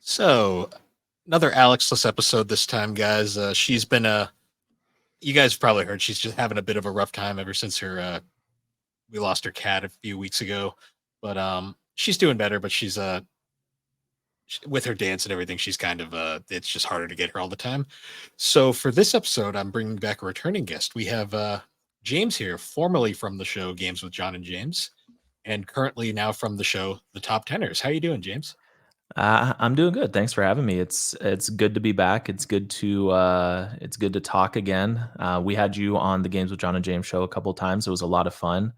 So, another Alexless episode this time, guys. She's been you guys probably heard she's just having a bit of a rough time ever since her we lost her cat a few weeks ago. But she's doing better, but she's with her dance and everything, she's kind of it's just harder to get her all the time. So, for this episode, I'm bringing back a returning guest. We have James here, formerly from the show Games with John and James, and currently now from the show The Top Teners. How you doing, James? I'm doing good. Thanks for having me. It's good to be back. It's good to talk again. We had you on the Games with John and James show a couple of times. It was a lot of fun.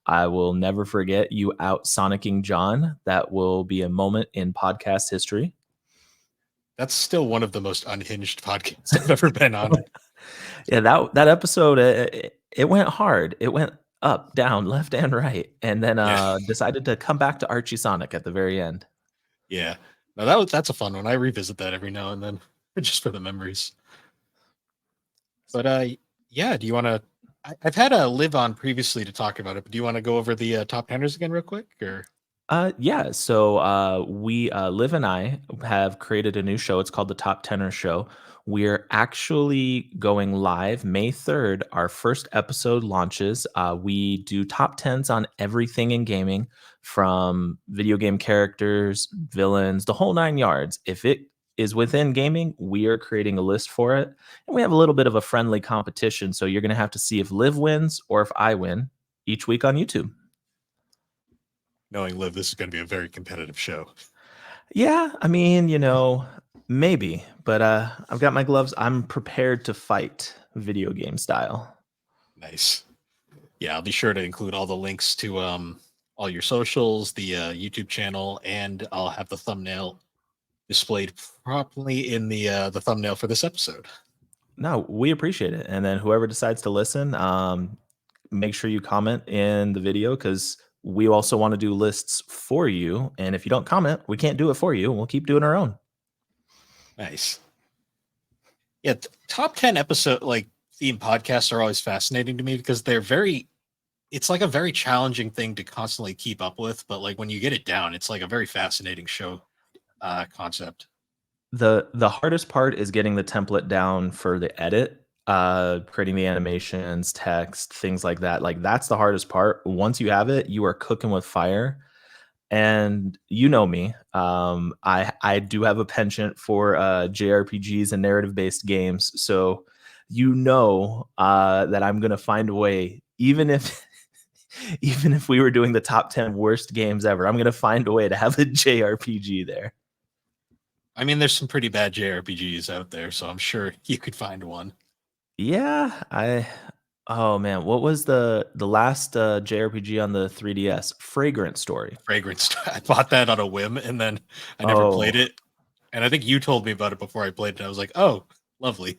I will never forget you out sonicking John. That will be a moment in podcast history. That's still one of the most unhinged podcasts I've ever been on. Yeah, that episode it went hard. It went up, down, left, and right, and then Yeah, decided to come back to Archie Sonic at the very end. yeah. No, that's a fun one. I revisit that every now and then, just for the memories. But yeah. Do you want to? I've had a live on previously to talk about it, but do you want to go over the top teners again real quick? Or Yeah. So we, Liv and I, have created a new show. It's called the Top Tenor Show. We're actually going live May 3rd. Our first episode launches. We do top tens on everything in gaming, from video game characters, villains, the whole nine yards. If it is within gaming, we are creating a list for it, and we have a little bit of a friendly competition. So you're going to have to see if Liv wins or if I win each week on YouTube. knowing live, this is going to be a very competitive show. Yeah, I mean, maybe, but I've got my gloves. I'm prepared to fight video game style. Nice. Yeah, I'll be sure to include all the links to all your socials, the YouTube channel, and I'll have the thumbnail displayed properly in the thumbnail for this episode. No, we appreciate it. And then whoever decides to listen, make sure you comment in the video, because we also want to do lists for you. And if you don't comment, we can't do it for you. We'll keep doing our own. Nice. Yeah, top 10 episode like theme podcasts are always fascinating to me because they're very it's like a very challenging thing to constantly keep up with, but like when you get it down, it's like a very fascinating show concept. The hardest part is getting the template down for the edit, creating the animations, text, things like that. Like, that's the hardest part. Once you have it, you are cooking with fire. And you know me, I do have a penchant for JRPGs and narrative based games. So that I'm gonna find a way, even if even if we were doing the top 10 worst games ever, I'm gonna find a way to have a JRPG there. I mean, there's some pretty bad JRPGs out there, so I'm sure you could find one. Yeah, oh man, what was the last JRPG on the 3DS? Fragrant Story. Fragrance. I bought that on a whim and then I never played Oh, it. And I think you told me about it before I played it. I was like, oh, lovely.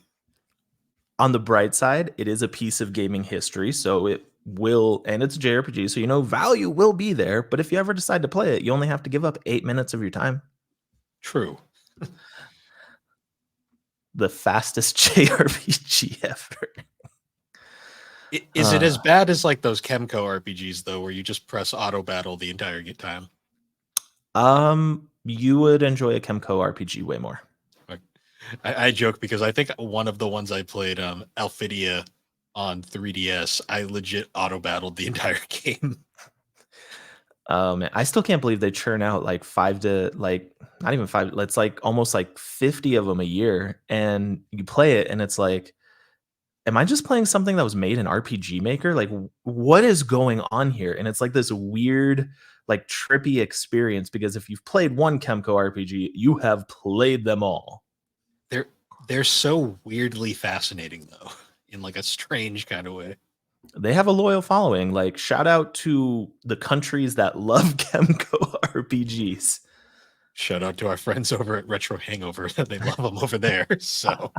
on the bright side, it is a piece of gaming history, so it will, and it's a JRPG, so value will be there. But if you ever decide to play it, you only have to give up 8 minutes of your time. True. The fastest JRPG ever. Is it as bad as like those Chemco RPGs though, where you just press auto battle the entire time? You would enjoy a Chemco RPG way more. I joke because I think one of the ones I played, Alphidia on 3DS, I legit auto battled the entire game. Man, I still can't believe they churn out like not even five. It's like almost like 50 of them a year, and you play it, and it's like, am I just playing something that was made in RPG Maker? Like, what is going on here? And it's like this weird, like trippy experience, because if you've played one Chemco RPG, you have played them all. They're they're so weirdly fascinating though, in like a strange kind of way. They have a loyal following. Like, shout out to the countries that love Chemco RPGs. Shout out to our friends over at Retro Hangover. They love them over there. So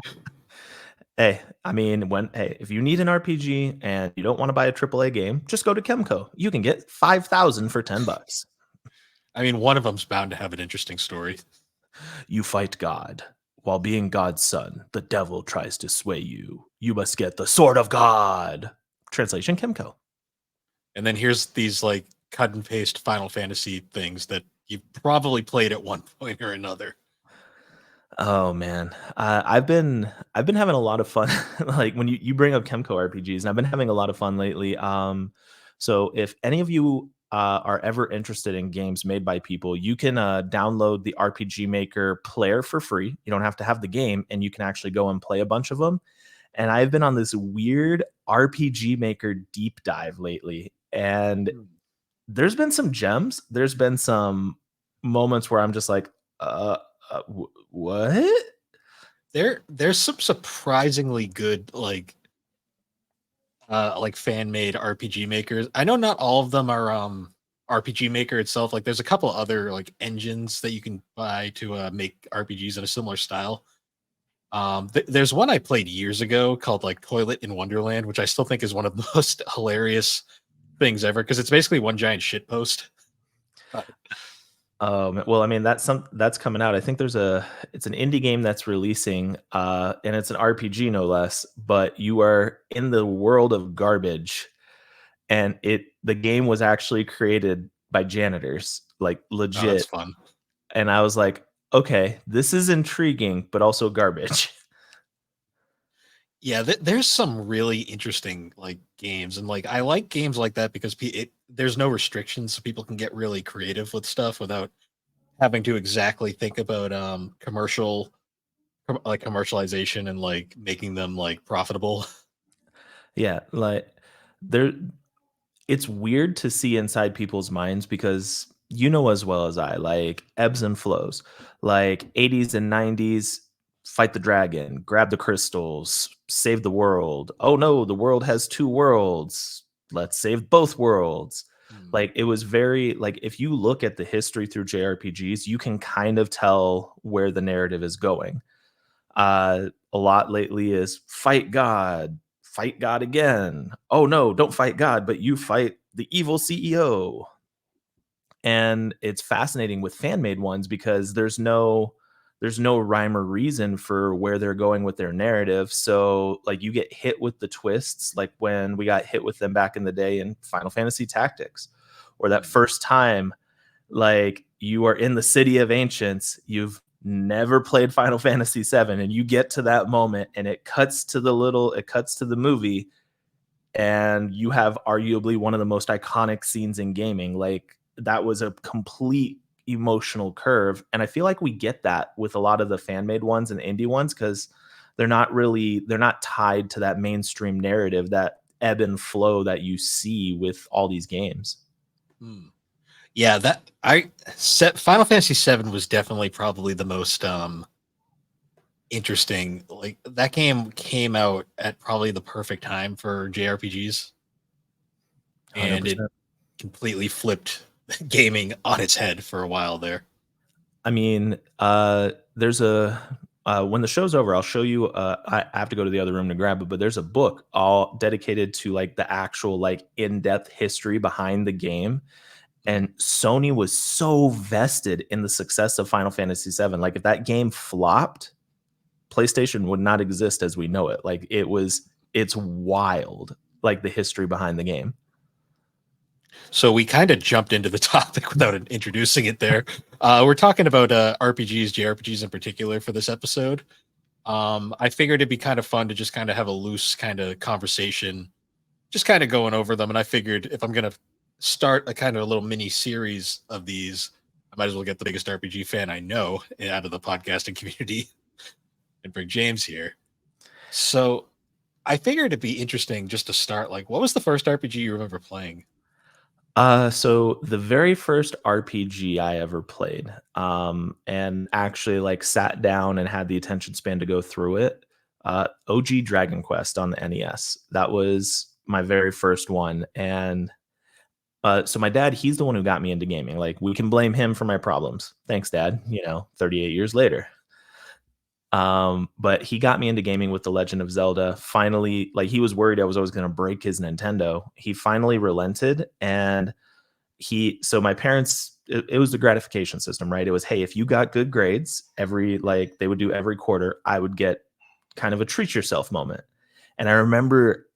Hey, I mean, if you need an RPG and you don't want to buy a AAA game, just go to Chemco. You can get 5,000 for $10. I mean, one of them's bound to have an interesting story. You fight God. While being God's son, the devil tries to sway you. You must get the sword of God. Translation: Chemco. And then here's these like cut and paste Final Fantasy things that you probably played at one point or another. Oh man, I've been having a lot of fun. Like when you bring up Chemco RPGs, and I've been having a lot of fun lately. So if any of you are ever interested in games made by people, you can download the RPG Maker player for free. You don't have to have the game, and you can actually go and play a bunch of them. And I've been on this weird RPG Maker deep dive lately, and Hmm. there's been some gems. There's been some moments where I'm just like, uh, what? There's some surprisingly good like fan made RPG makers. I know not all of them are RPG Maker itself. Like there's a couple other like engines that you can buy to make RPGs in a similar style. There's one I played years ago called like Toilet in Wonderland, which I still think is one of the most hilarious things ever because it's basically one giant shit post. Uh, Well, I mean that's coming out. I think it's an indie game that's releasing, and it's an RPG no less. But you are in the world of garbage, and the game was actually created by janitors, like oh, that's legit. fun. And I was like, okay, this is intriguing, but also garbage. Yeah, there's some really interesting like games, and like I like games like that because there's no restrictions, so people can get really creative with stuff without having to exactly think about like commercialization and like making them like profitable. Yeah, like there it's weird to see inside people's minds because you know as well as I, like ebbs and flows. Like 80s and 90s, fight the dragon, grab the crystals, save the world. Oh no, the world has two worlds. Let's save both worlds. Hmm. Like it was very like if you look at the history through JRPGs, you can kind of tell where the narrative is going. A lot lately is fight God again. Oh no, don't fight God, but you fight the evil CEO. And it's fascinating with fan made ones because there's no rhyme or reason for where they're going with their narrative. So like you get hit with the twists, like when we got hit with them back in the day in Final Fantasy Tactics, or that Hmm. first time like you are in the city of ancients, you've never played Final Fantasy 7 and you get to that moment and it cuts to the movie and you have arguably one of the most iconic scenes in gaming. Like that was a complete emotional curve and I feel like we get that with a lot of the fan made ones and indie ones cuz they're not tied to that mainstream narrative, that ebb and flow that you see with all these games. Hmm. Yeah, that I set Final Fantasy VII was definitely probably the most interesting. Like that game came out at probably the perfect time for JRPGs, and it 100%. completely flipped gaming on its head for a while there. I mean, there's a when the show's over, I'll show you. I have to go to the other room to grab it, but there's a book all dedicated to like the actual like in-depth history behind the game. Hmm. And Sony was so vested in the success of Final Fantasy VII. Like, if that game flopped, PlayStation would not exist as we know it. Like, it's wild. Like the history behind the game. So we kind of jumped into the topic without introducing it there. We're talking about RPGs, JRPGs in particular for this episode. I figured it'd be kind of fun to just kind of have a loose kind of conversation, just kind of going over them. And I figured if I'm gonna start a kind of a little mini series of these, I might as well get the biggest RPG fan I know out of the podcasting community and bring James here. So I figured it'd be interesting just to start. Like, what was the first RPG you remember playing? So the very first RPG I ever played, and actually like sat down and had the attention span to go through it, OG Dragon Quest on the NES. That was my very first one, and so my dad, he's the one who got me into gaming. Like we can blame him for my problems. Thanks, Dad. 38 years later. But he got me into gaming with The Legend of Zelda. Finally, like he was worried I was always going to break his Nintendo. He finally relented, and so my parents, it was the gratification system, right? It was, hey, if you got good grades they would do every quarter, I would get kind of a treat yourself moment. And I remember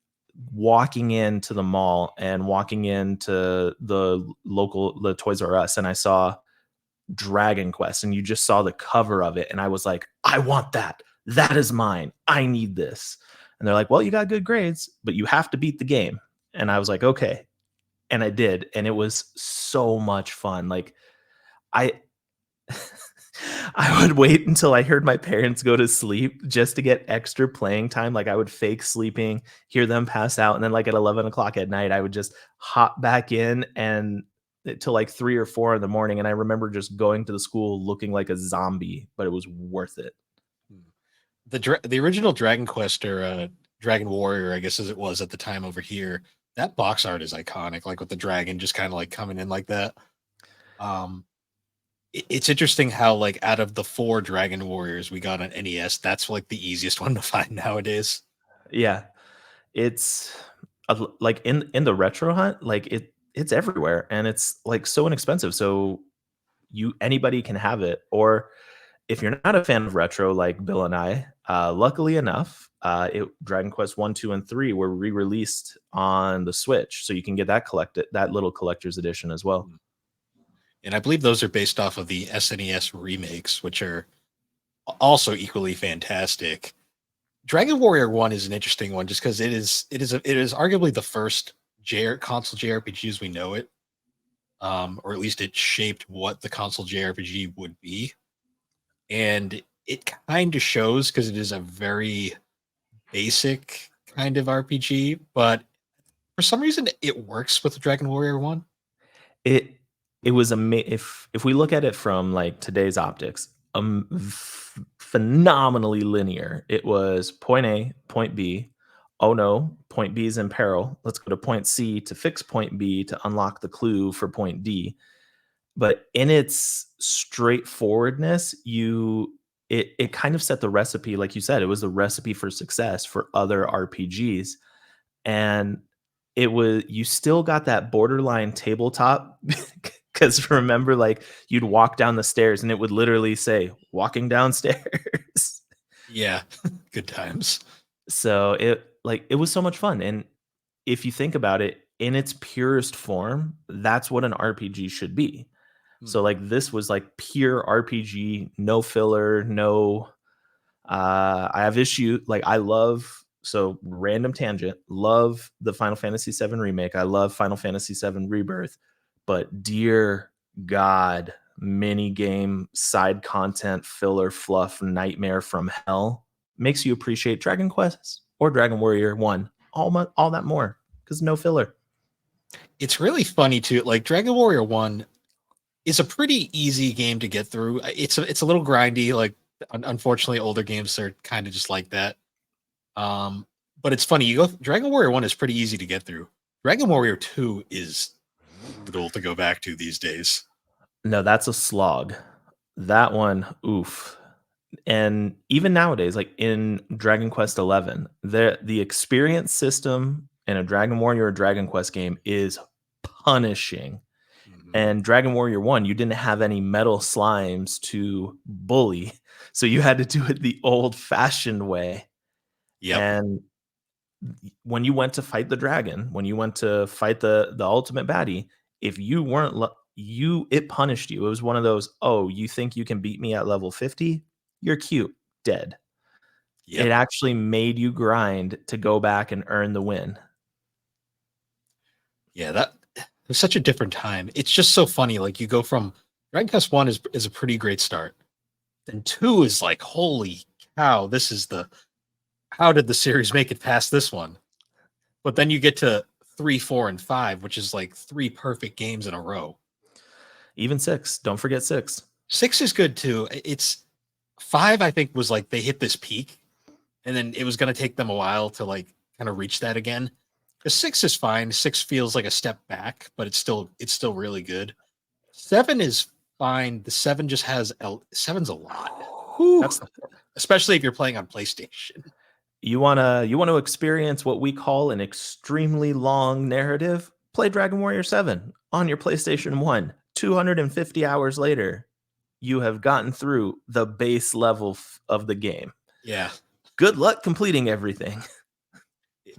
walking into the mall and walking into the Toys R Us, and I saw Dragon Quest, and you just saw the cover of it, and I was like, I want that. That is mine. I need this. And they're like, well, you got good grades, but you have to beat the game. And I was like, okay. And I did, and it was so much fun. Like I I would wait until I heard my parents go to sleep just to get extra playing time. Like I would fake sleeping, hear them pass out, and then like at 11 o'clock at night, I would just hop back in and till like 3 or 4 in the morning. And I remember just going to the school looking like a zombie, but it was worth it. The original Dragon Quest or Dragon Warrior, I guess as it was at the time over here, that box art is iconic. Like with the dragon just kind of like coming in like that. Um, it's interesting how like out of the four Dragon Warriors we got on NES, that's like the easiest one to find nowadays. Yeah, it's like in the retro hunt, like it's everywhere, and it's like so inexpensive. So you anybody can have it, or if you're not a fan of retro like Bill and I, luckily enough, Dragon Quest 1, 2, and 3 were re-released on the Switch, so you can get that little collector's edition as well. And I believe those are based off of the SNES remakes, which are also equally fantastic. Dragon Warrior 1 is an interesting one just because it is arguably the first console JRPG as we know it. Or at least it shaped what the console JRPG would be. And it kind of shows because it is a very basic kind of RPG, but for some reason it works with Dragon Warrior 1. It it was if we look at it from like today's optics, phenomenally linear. It was point A, point B. Oh no, point B is in peril. Let's go to point C to fix point B to unlock the clue for point D. But in its straightforwardness, it kind of set the recipe, like you said, it was the recipe for success for other RPGs. And it was you still got that borderline tabletop because remember, like you'd walk down the stairs and it would literally say walking downstairs. Yeah, good times. So it was so much fun. And if you think about it in its purest form, that's what an RPG should be. So Mhm. like this was like pure RPG, no filler, no I have issue like I love so random tangent, love the Final Fantasy VII remake. I love Final Fantasy VII Rebirth, but dear God, mini game, side content, filler, fluff, nightmare from hell makes you appreciate Dragon Quest or Dragon Warrior 1 all that more because no filler. It's really funny too. Like Dragon Warrior 1 is a pretty easy game to get through. It's a little grindy. Like unfortunately, older games are kind of just like that. But it's funny. You go Dragon Warrior 1 is pretty easy to get through. Dragon Warrior 2 is brutal to go back to these days. No, that's a slog. That one, oof. And even nowadays, like in Dragon Quest 11, the experience system in a Dragon Warrior or Dragon Quest game is punishing. Mhm. And Dragon Warrior 1, you didn't have any metal slimes to bully. So you had to do it the old-fashioned way. Yep. And when you went to fight the dragon, when you went to fight the ultimate baddie, if you weren't it punished you. It was one of those, "Oh, you think you can beat me at level 50? You're cute, dead." It Yep. actually made you grind to go back and earn the win. Yeah, that was such a different time. It's just so funny. Like you go from Dragon Quest 1 is a pretty great start. Then 2 is like, holy cow, this is the how did the series make it past this one? But then you get to 3, 4, and 5, which is like three perfect games in a row. Even 6, don't forget 6. 6 is good too. It's 5, I think, was like they hit this peak, and then it was gonna take them a while to like kind of reach that again. The 6 is fine. 6 feels like a step back, but it's still really good. 7 is fine. The 7 just has 7's a lot. Whew. That's the especially if you're playing on PlayStation. You wanna experience what we call an extremely long narrative? Play Dragon Warrior 7 on your PlayStation 1. 250 hours later, you have gotten through the base level of the game. Yeah. Good luck completing everything.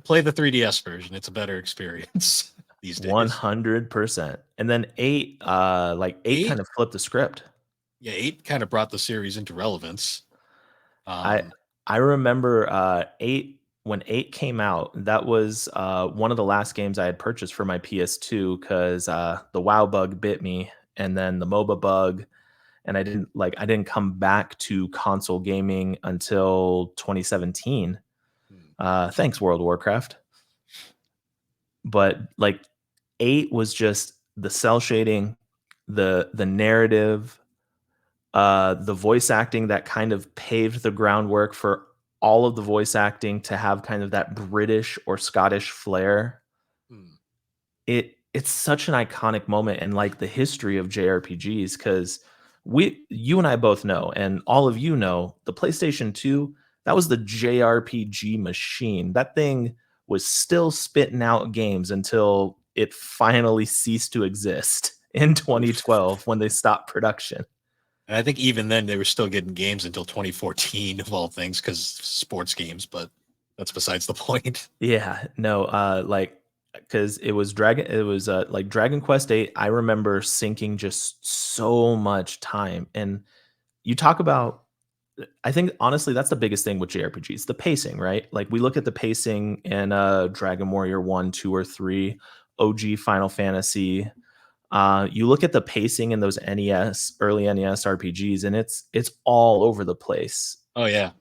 Play the 3DS version. It's a better experience these days. 100%. And then 8, like 8 kind 8 of flipped the script. Yeah, 8 kind of brought the series into relevance. I Um, I remember 8 when 8 came out. That was one of the last games I had purchased for my PS2 because the WoW bug bit me, and then the MOBA bug, and I didn't come back to console gaming until 2017. hmm, Thanks, World of Warcraft. But like 8 was just the cell shading, the narrative, the voice acting that kind of paved the groundwork for all of the voice acting to have kind of that British or Scottish flair. hmm. It's such an iconic moment in like the history of JRPGs because you and I both know, and all of you know, the PlayStation 2, that was the JRPG machine. That thing was still spitting out games until it finally ceased to exist in Oof. 2012 when they stopped production. And I think even then they were still getting games until 2014 of all things because sports games, but that's besides the point. Yeah, no, like, because it was, like, Dragon Quest VIII, I remember sinking just so much time, and you talk about I think, honestly, that's the biggest thing with JRPGs, the pacing, right? Like, we look at the pacing in, Dragon Warrior 1, 2, or 3, OG Final Fantasy, you look at the pacing in those early NES RPGs, and it's all over the place. Oh yeah.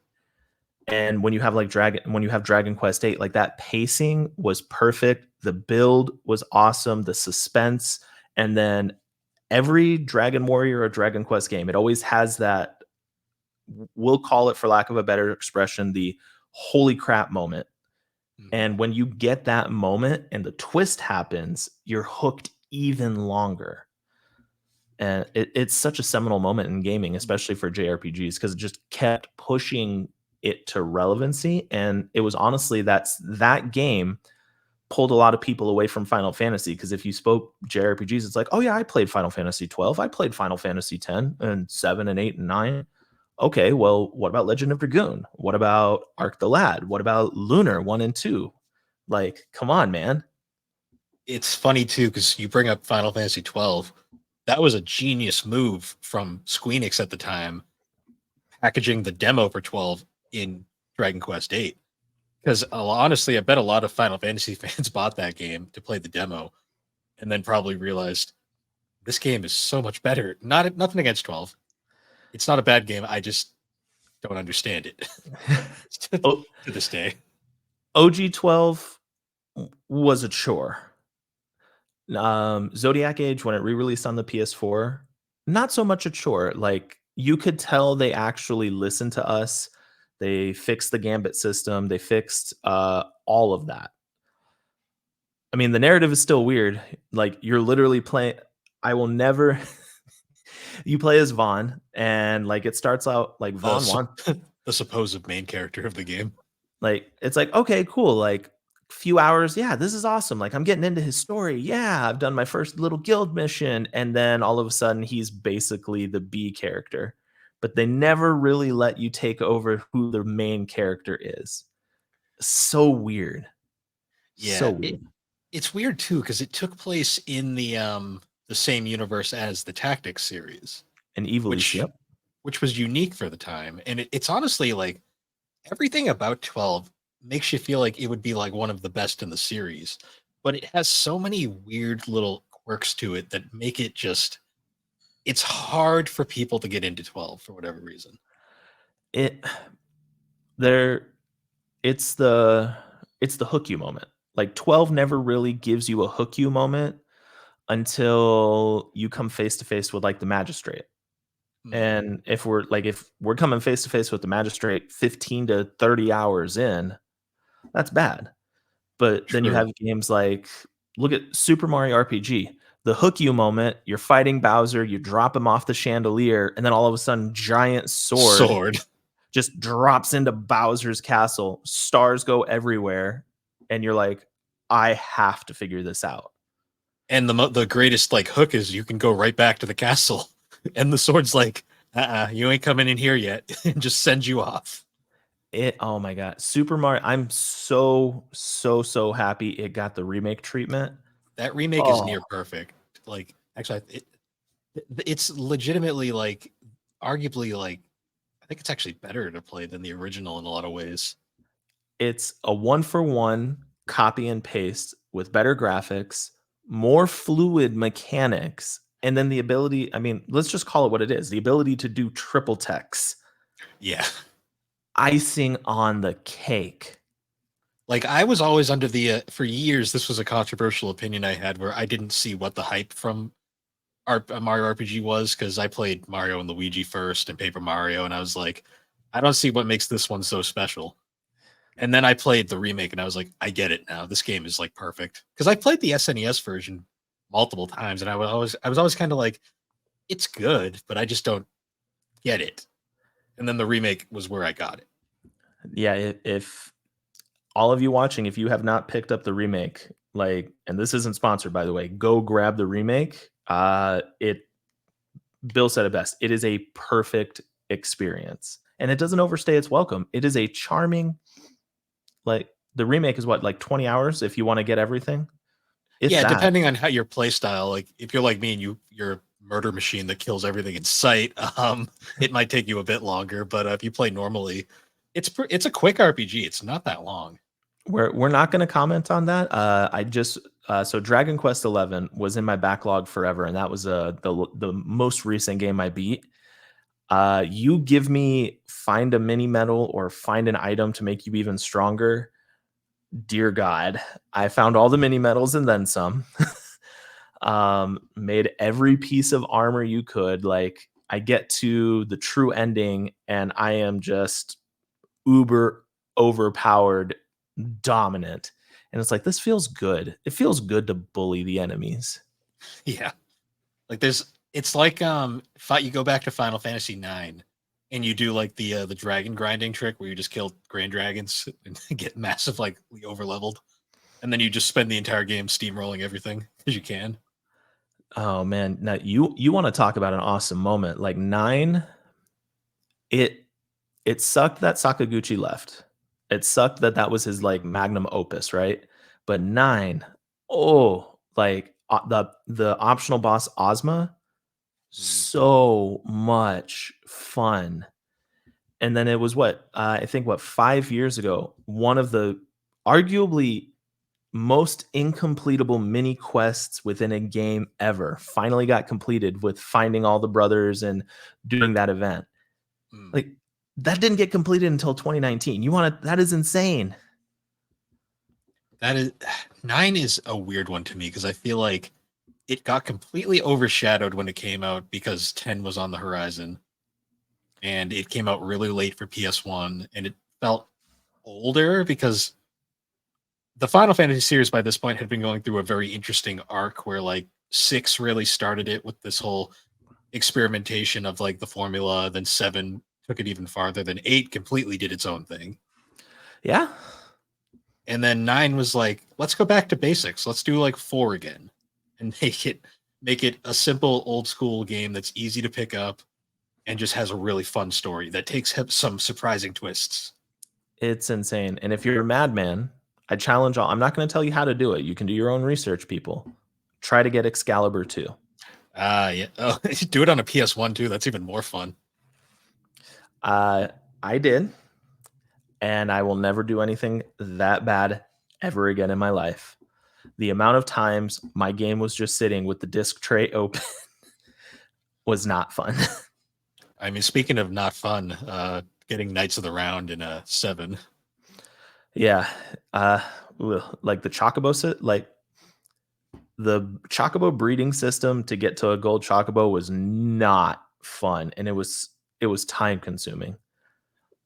And when you have Dragon Quest VIII, like that pacing was perfect. The build was awesome. The suspense, and then every Dragon Warrior or Dragon Quest game, it always has that. We'll call it, for lack of a better expression, the holy crap moment. Mhm. And when you get that moment and the twist happens, you're hooked even longer. And it's such a seminal moment in gaming, especially for JRPGs, because it just kept pushing it to relevancy. And it was honestly that game pulled a lot of people away from Final Fantasy. Because if you spoke JRPGs, it's like, oh yeah, I played Final Fantasy 12, I played Final Fantasy 10 and 7 and 8 and 9. Okay, well, what about Legend of Dragoon? What about Arc the Lad? What about Lunar 1 and 2? Like, come on, man. It's funny too because you bring up Final Fantasy 12. That was a genius move from Squeenix at the time, packaging the demo for 12 in Dragon Quest 8. Because honestly, I bet a lot of Final Fantasy fans bought that game to play the demo and then probably realized this game is so much better. Nothing against 12. It's not a bad game. I just don't understand it O- to this day. OG 12 was a chore. Zodiac Age, when it re-released on the PS4, not so much a chore. Like, you could tell they actually listened to us. They fixed the Gambit system. They fixed all of that. I mean, the narrative is still weird. Like, you're literally playing. I will never. You play as Vaughn, and like it starts out like The Vaughn wants. the supposed main character of the game. Like, it's like, okay, cool. Like, few hours, yeah, this is awesome. Like, I'm getting into his story. Yeah, I've done my first little guild mission. And then all of a sudden, he's basically the B character. But they never really let you take over who the main character is. So weird. So Yeah, weird. it's weird too because it took place in the same universe as the Tactics series, And Evilise, which yep. which was unique for the time, and it's honestly like everything about 12 makes you feel like it would be like one of the best in the series, but it has so many weird little quirks to it that make it just it's hard for people to get into 12 for whatever reason. It there it's the hook you moment. Like 12 never really gives you a hook you moment until you come face to face with like the magistrate. Hmm, And if we're coming face to face with the magistrate 15 to 30 hours in, that's bad. But then you true. have games like, look at Super Mario RPG. The hook you moment, you're fighting Bowser, you drop him off the chandelier, and then all of a sudden, giant sword Sword. just drops into Bowser's castle. Stars go everywhere, and you're like, I have to figure this out. And the greatest like hook is you can go right back to the castle, and the sword's like, you ain't coming in here yet, and just sends you off. Oh my god, Super Mario! I'm so happy it got the remake treatment. That remake is Oh, near perfect. Like, actually, It's legitimately like, arguably like, I think it's actually better to play than the original in a lot of ways. It's a one for one copy and paste with better graphics, more fluid mechanics, and then the ability, I mean, let's just call it what it is, the ability to do triple techs. Yeah. Icing on the cake. Like I was always under the for years. This was a controversial opinion I had where I didn't see what the hype from Mario RPG was because I played Mario and Luigi first and Paper Mario, and I was like, I don't see what makes this one so special. And then I played the remake, and I was like, I get it now. This game is like perfect because I played the SNES version multiple times, and I was always kind of like, it's good, but I just don't get it. And then the remake was where I got it. Yeah, if all of you watching, if you have not picked up the remake, like, and this isn't sponsored by the way, go grab the remake. It Bill said it best. It is a perfect experience, and it doesn't overstay its welcome. It is a charming, like the remake is what, like 20 hours if you want to get everything, if Yeah, that. depending on how your play style, like if you're like me and you're a murder machine that kills everything in sight, it might take you a bit longer. But if you play normally, it's a quick RPG. It's not that long. We're not going to comment on that. I just So Dragon Quest 11 was in my backlog forever, and that was the most recent game I beat. You give me find a mini medal or find an item to make you even stronger. Dear God, I found all the mini medals and then some. Made every piece of armor you could. Like, I get to the true ending, and I am just uber overpowered, dominant. And it's like, this feels good. It feels good to bully the enemies. Yeah, like it's like you go back to Final Fantasy 9 and you do like the dragon grinding trick where you just kill grand dragons and get massive like over leveled, and then you just spend the entire game steamrolling everything as you can. Oh man, now you want to talk about an awesome moment. Like 9, it it sucked that Sakaguchi left. It sucked that that was his like magnum opus, right? But 9, oh, like the optional boss Ozma, Mm. so much fun. And then it was what, I think what, 5 years ago, one of the arguably most incompletable mini quests within a game ever finally got completed with finding all the brothers and doing that event. Mm. Like, that didn't get completed until 2019. You want to That is insane. That is 9 is a weird one to me because I feel like it got completely overshadowed when it came out because 10 was on the horizon and it came out really late for PS1 and it felt older because the Final Fantasy series by this point had been going through a very interesting arc where like 6 really started it with this whole experimentation of like the formula, then 7 took it even farther, then 8 completely did its own thing. Yeah. And then 9 was like, let's go back to basics. Let's do like 4 again and make it a simple old school game that's easy to pick up and just has a really fun story that takes some surprising twists. It's insane. And if you're a madman, I challenge all. I'm not going to tell you how to do it. You can do your own research, people. Try to get Excalibur 2. Yeah. Oh, do it on a PS1 too. That's even more fun. Uh, I did, and I will never do anything that bad ever again in my life. The amount of times my game was just sitting with the disc tray open was not fun. I mean, speaking of not fun, getting Knights of the Round in a 7. Yeah. Uh, like the Chocobo, like the Chocobo breeding system to get to a gold Chocobo was not fun, and it was time consuming.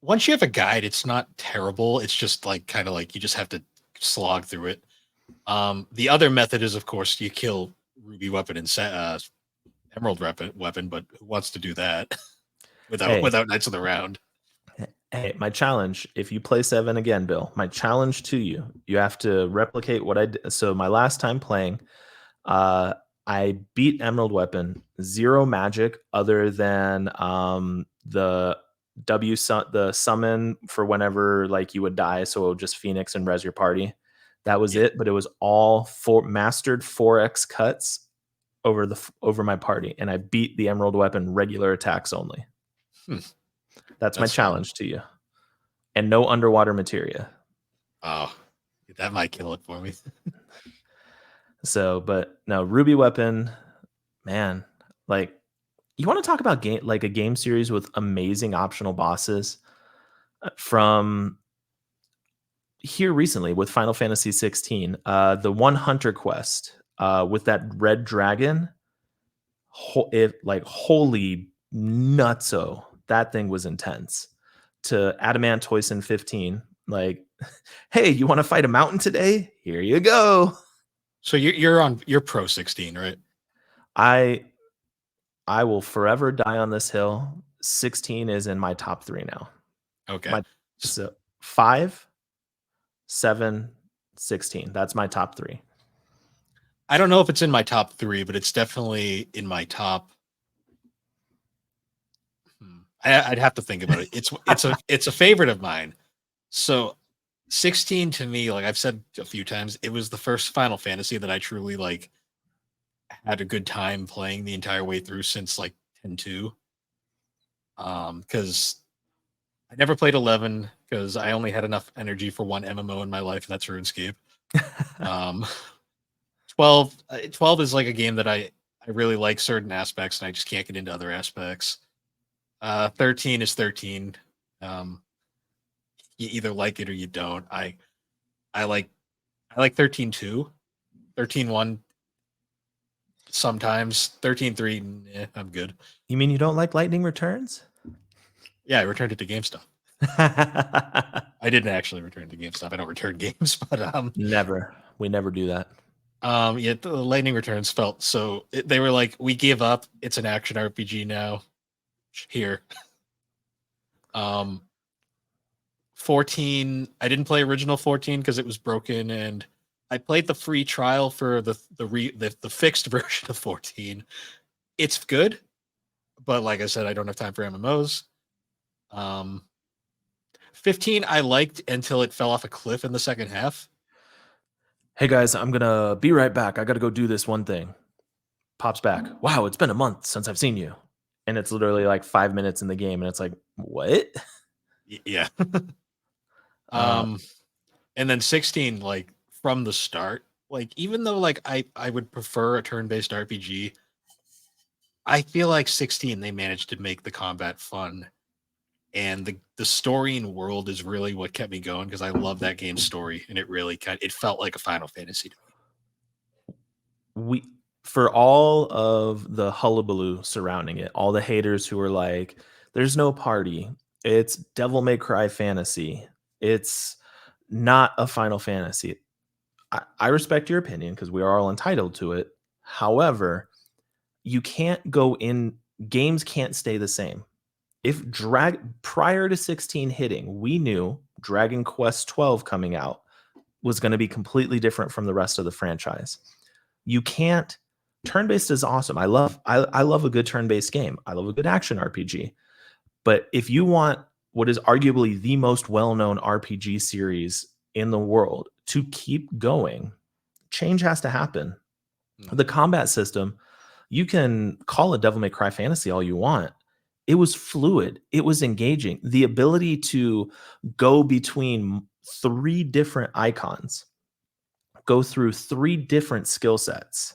Once you have a guide, it's not terrible. It's just like kind of like you just have to slog through it. The other method is, of course, you kill Ruby Weapon and Emerald Weapon, but who wants to do that without Hey, without Knights of the Round? hey, my challenge, if you play 7 again, Bill, my challenge to you, you have to replicate what I did. So my last time playing, uh, I beat Emerald Weapon, 0 magic other than the the summon for whenever like you would die, so it would just Phoenix and res your party. That was Yeah. it, but it was all mastered 4x cuts over my party, and I beat the emerald weapon regular attacks only. Hmm. That's my That's fun. challenge to you. And no underwater materia. Oh, that might kill it for me. So, but no, Ruby weapon, man, like you want to talk about a game series with amazing optional bosses from here recently with Final Fantasy 16, the one hunter quest with that red dragon. Holy nutso, that thing was intense. To Adamant Toyson 15, like, hey, you want to fight a mountain today? Here you go. So you're pro 16, right? I will forever die on this hill. 16 is in my top 3 now. Okay. My so 5, 7, 16. That's my top 3. I don't know if it's in my top 3, but it's definitely in my top. I'd have to think about it. It's a favorite of mine. So 16 to me, like I've said a few times, it was the first Final Fantasy that I truly like had a good time playing the entire way through since like 10-2. Because I never played 11 because I only had enough energy for one MMO in my life, and that's RuneScape. Um, 12 is like a game that I really like certain aspects, and I just can't get into other aspects. 13 is 13. You either like it or you don't. I like I like 13-2, 13-1 sometimes, 13-3. I'm good. You mean you don't like Lightning Returns? Yeah, I returned it to GameStop. I didn't actually return it to GameStop. I don't return games, but Never. We never do that. yeah, the Lightning Returns felt so. They were like, we give up. It's an action RPG now. Here. 14. I didn't play original 14 because it was broken, and I played the free trial for the fixed version of 14. It's good, but like I said, I don't have time for MMOs. 15 I liked until it fell off a cliff in the second half. Hey guys, I'm gonna be right back. I gotta go do this one thing. Pops back. Wow, it's been a month since I've seen you. And it's literally like 5 minutes in the game, and it's like, what? Yeah. Uh, And then 16, like from the start, like even though like I would prefer a turn-based RPG, I feel like 16 they managed to make the combat fun, and the story and world is really what kept me going because I love that game's story, and it felt like a Final Fantasy to me. we for all of the hullabaloo surrounding it, all the haters who are like, there's no party. It's Devil May Cry fantasy. It's not a Final Fantasy. I respect your opinion because we are all entitled to it. However, you can't go in, games can't stay the same. If prior to 16 hitting, we knew Dragon Quest 12 coming out was going to be completely different from the rest of the franchise. You can't turn-based is awesome. I love a good turn-based game. I love a good action RPG. But if you want what is arguably the most well-known RPG series in the world to keep going, change has to happen. The combat system, you can call it Devil May Cry Fantasy all you want. It was fluid. It was engaging. The ability to go between 3 different icons, go through 3 different skill sets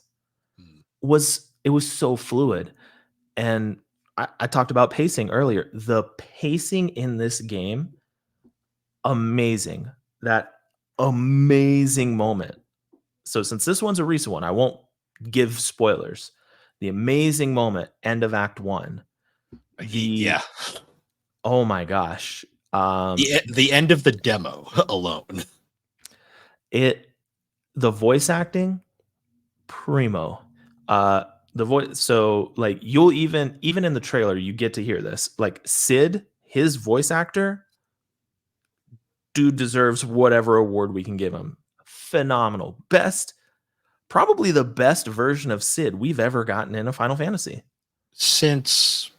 was so fluid. And I talked about pacing earlier. The pacing in this game, amazing. That amazing moment. So since this one's a recent one, I won't give spoilers. The amazing moment, end of Act 1. Yeah. Oh my gosh. The end of the demo alone. The voice acting, primo. The voice, so like you'll even in the trailer, you get to hear this. Like Sid, his voice actor, dude deserves whatever award we can give him. Phenomenal. Probably the best version of Sid we've ever gotten in a Final Fantasy. Since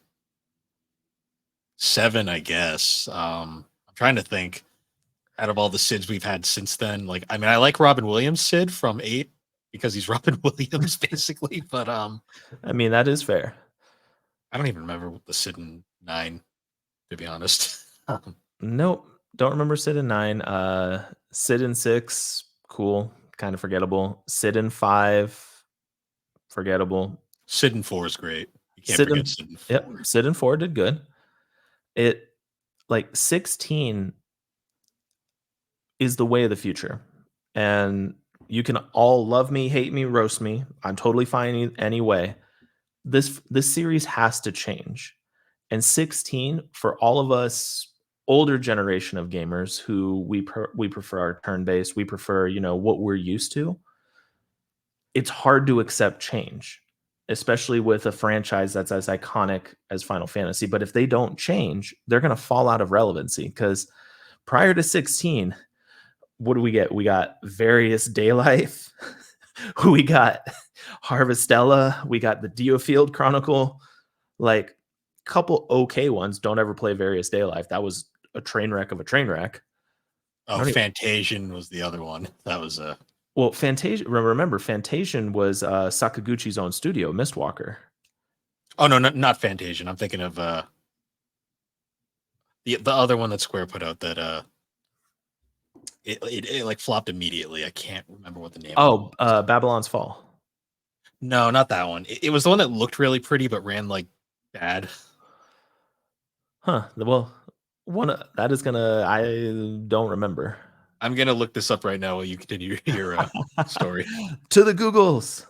7, I guess. I'm trying to think out of all the Sids we've had since then. Like, I mean, I like Robin Williams Sid from 8 because he's Robin Williams, basically. But I mean, that is fair. I don't even remember the Sid 9, to be honest. Nope, don't remember Sid in 9. Sid in 6, cool, kind of forgettable. Sid in 5, forgettable. Sid 4 is great. You can't Sid forget in Sid Yep, 4. Sid in 4 did good. It like 16 is the way of the future. And you can all love me, hate me, roast me. I'm totally fine any way. This series has to change. And 16 for all of us older generation of gamers who we prefer our turn based, we prefer, what we're used to. It's hard to accept change, especially with a franchise that's as iconic as Final Fantasy. But if they don't change, they're going to fall out of relevancy because prior to 16, what do we get? We got Various Daylife. We got Harvestella. We got the Diofield Chronicle. Like, couple okay ones. Don't ever play Various Daylife. That was a train wreck of a train wreck. Oh, Fantasian was the other one. That was a Well, Fantasia. Remember, Fantasian was Sakaguchi's own studio, Mistwalker. Oh no, not Fantasian. I'm thinking of the other one that Square put out that it like flopped immediately. I can't remember what the name. Oh, Babylon's Fall. No, not that one. It was the one that looked really pretty but ran like bad. Huh. Well, that is gonna. I don't remember. I'm gonna look this up right now while you continue your story. To the Googles.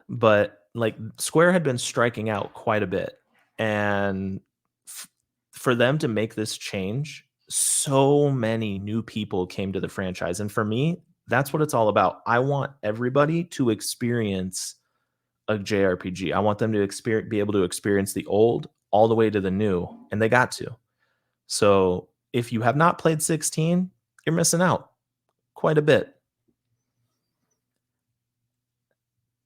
But like Square had been striking out quite a bit, and for them to make this change, so many new people came to the franchise, and for me, that's what it's all about. I want everybody to experience a JRPG. I want them to be able to experience the old all the way to the new, and they got to. So if you have not played 16, you're missing out quite a bit.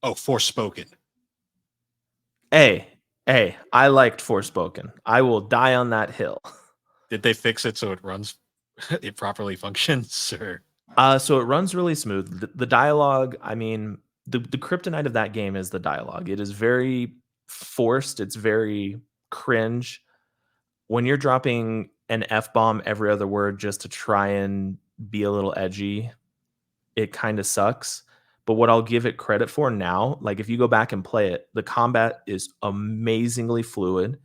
Oh, Forspoken. Hey, I liked Forspoken. I will die on that hill. Did they fix it so it runs, it properly functions? Or So it runs really smooth. The dialogue, I mean, the kryptonite of that game is the dialogue. It is very forced. It's very cringe. When you're dropping an F bomb every other word just to try and be a little edgy, it kind of sucks. But what I'll give it credit for now, like if you go back and play it, the combat is amazingly fluid.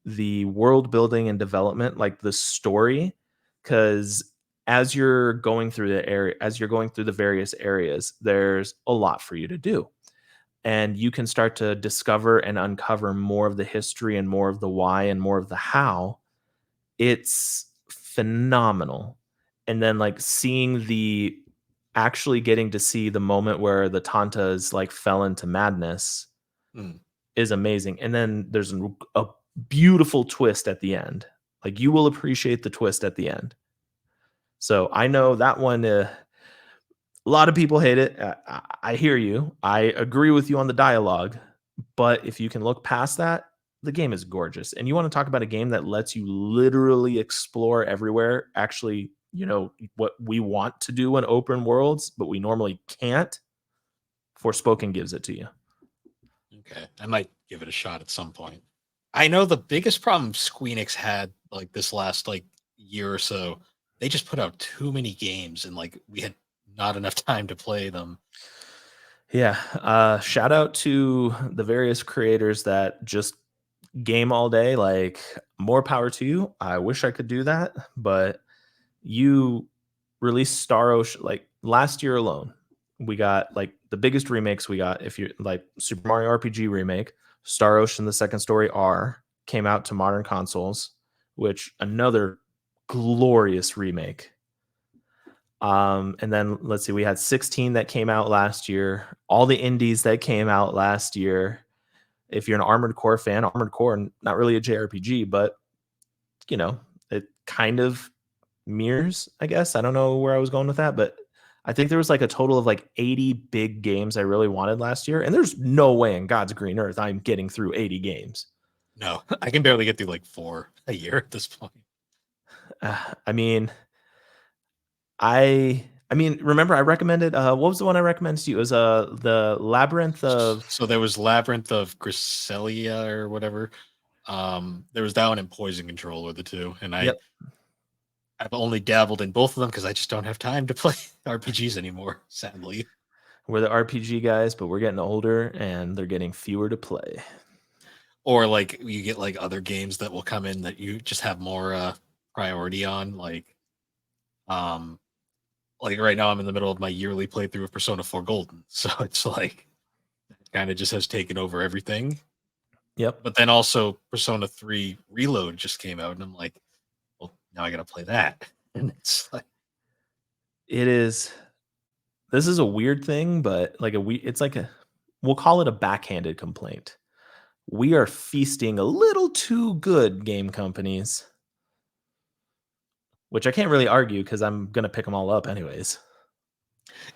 The world building and development, like the story, because as you're going through the various areas, there's a lot for you to do. And you can start to discover and uncover more of the history and more of the why and more of the how. It's phenomenal. And then like actually getting to see the moment where the Tantas like fell into madness is amazing. And then there's a beautiful twist at the end. Like you will appreciate the twist at the end. So I know that one, a lot of people hate it. I hear you. I agree with you on the dialogue. But if you can look past that, the game is gorgeous. And you want to talk about a game that lets you literally explore everywhere, actually, what we want to do in open worlds, but we normally can't. Forspoken gives it to you. okay, I might give it a shot at some point. I know the biggest problem Squeenix had like this last like year or so, they just put out too many games and like we had not enough time to play them. Yeah. Shout out to the various creators that just game all day. Like, more power to you. I wish I could do that, but you released Star Ocean like last year alone. We got like the biggest remakes we got. If you're like Super Mario RPG remake, Star Ocean: The Second Story R came out to modern consoles, which another glorious remake. And then let's see, we had 16 that came out last year, all the indies that came out last year. If you're an Armored Core fan, Armored Core, not really a JRPG, but it kind of mirrors, I guess. I don't know where I was going with that, but I think there was like a total of like 80 big games I really wanted last year. And there's no way in God's green earth I'm getting through 80 games. No, I can barely get through like 4 a year at this point. I mean, I I mean, remember I recommended what was the one I recommended to you? It was the Labyrinth of So there was Labyrinth of Griselia or whatever. There was that one and Poison Control were the two, and Yep. I've only dabbled in both of them because I just don't have time to play RPGs anymore, sadly. We're the RPG guys, but we're getting older and they're getting fewer to play. Or like you get like other games that will come in that you just have more priority on, um like right now I'm in the middle of my yearly playthrough of Persona 4 Golden. So it's like kind of just has taken over everything. Yep. But then also Persona 3 Reload just came out and I'm like, well, now I got to play that. And it's like It is this is a weird thing, but it's like a we'll call it a backhanded complaint. We are feasting a little too good, game companies, which I can't really argue because I'm gonna pick them all up anyways.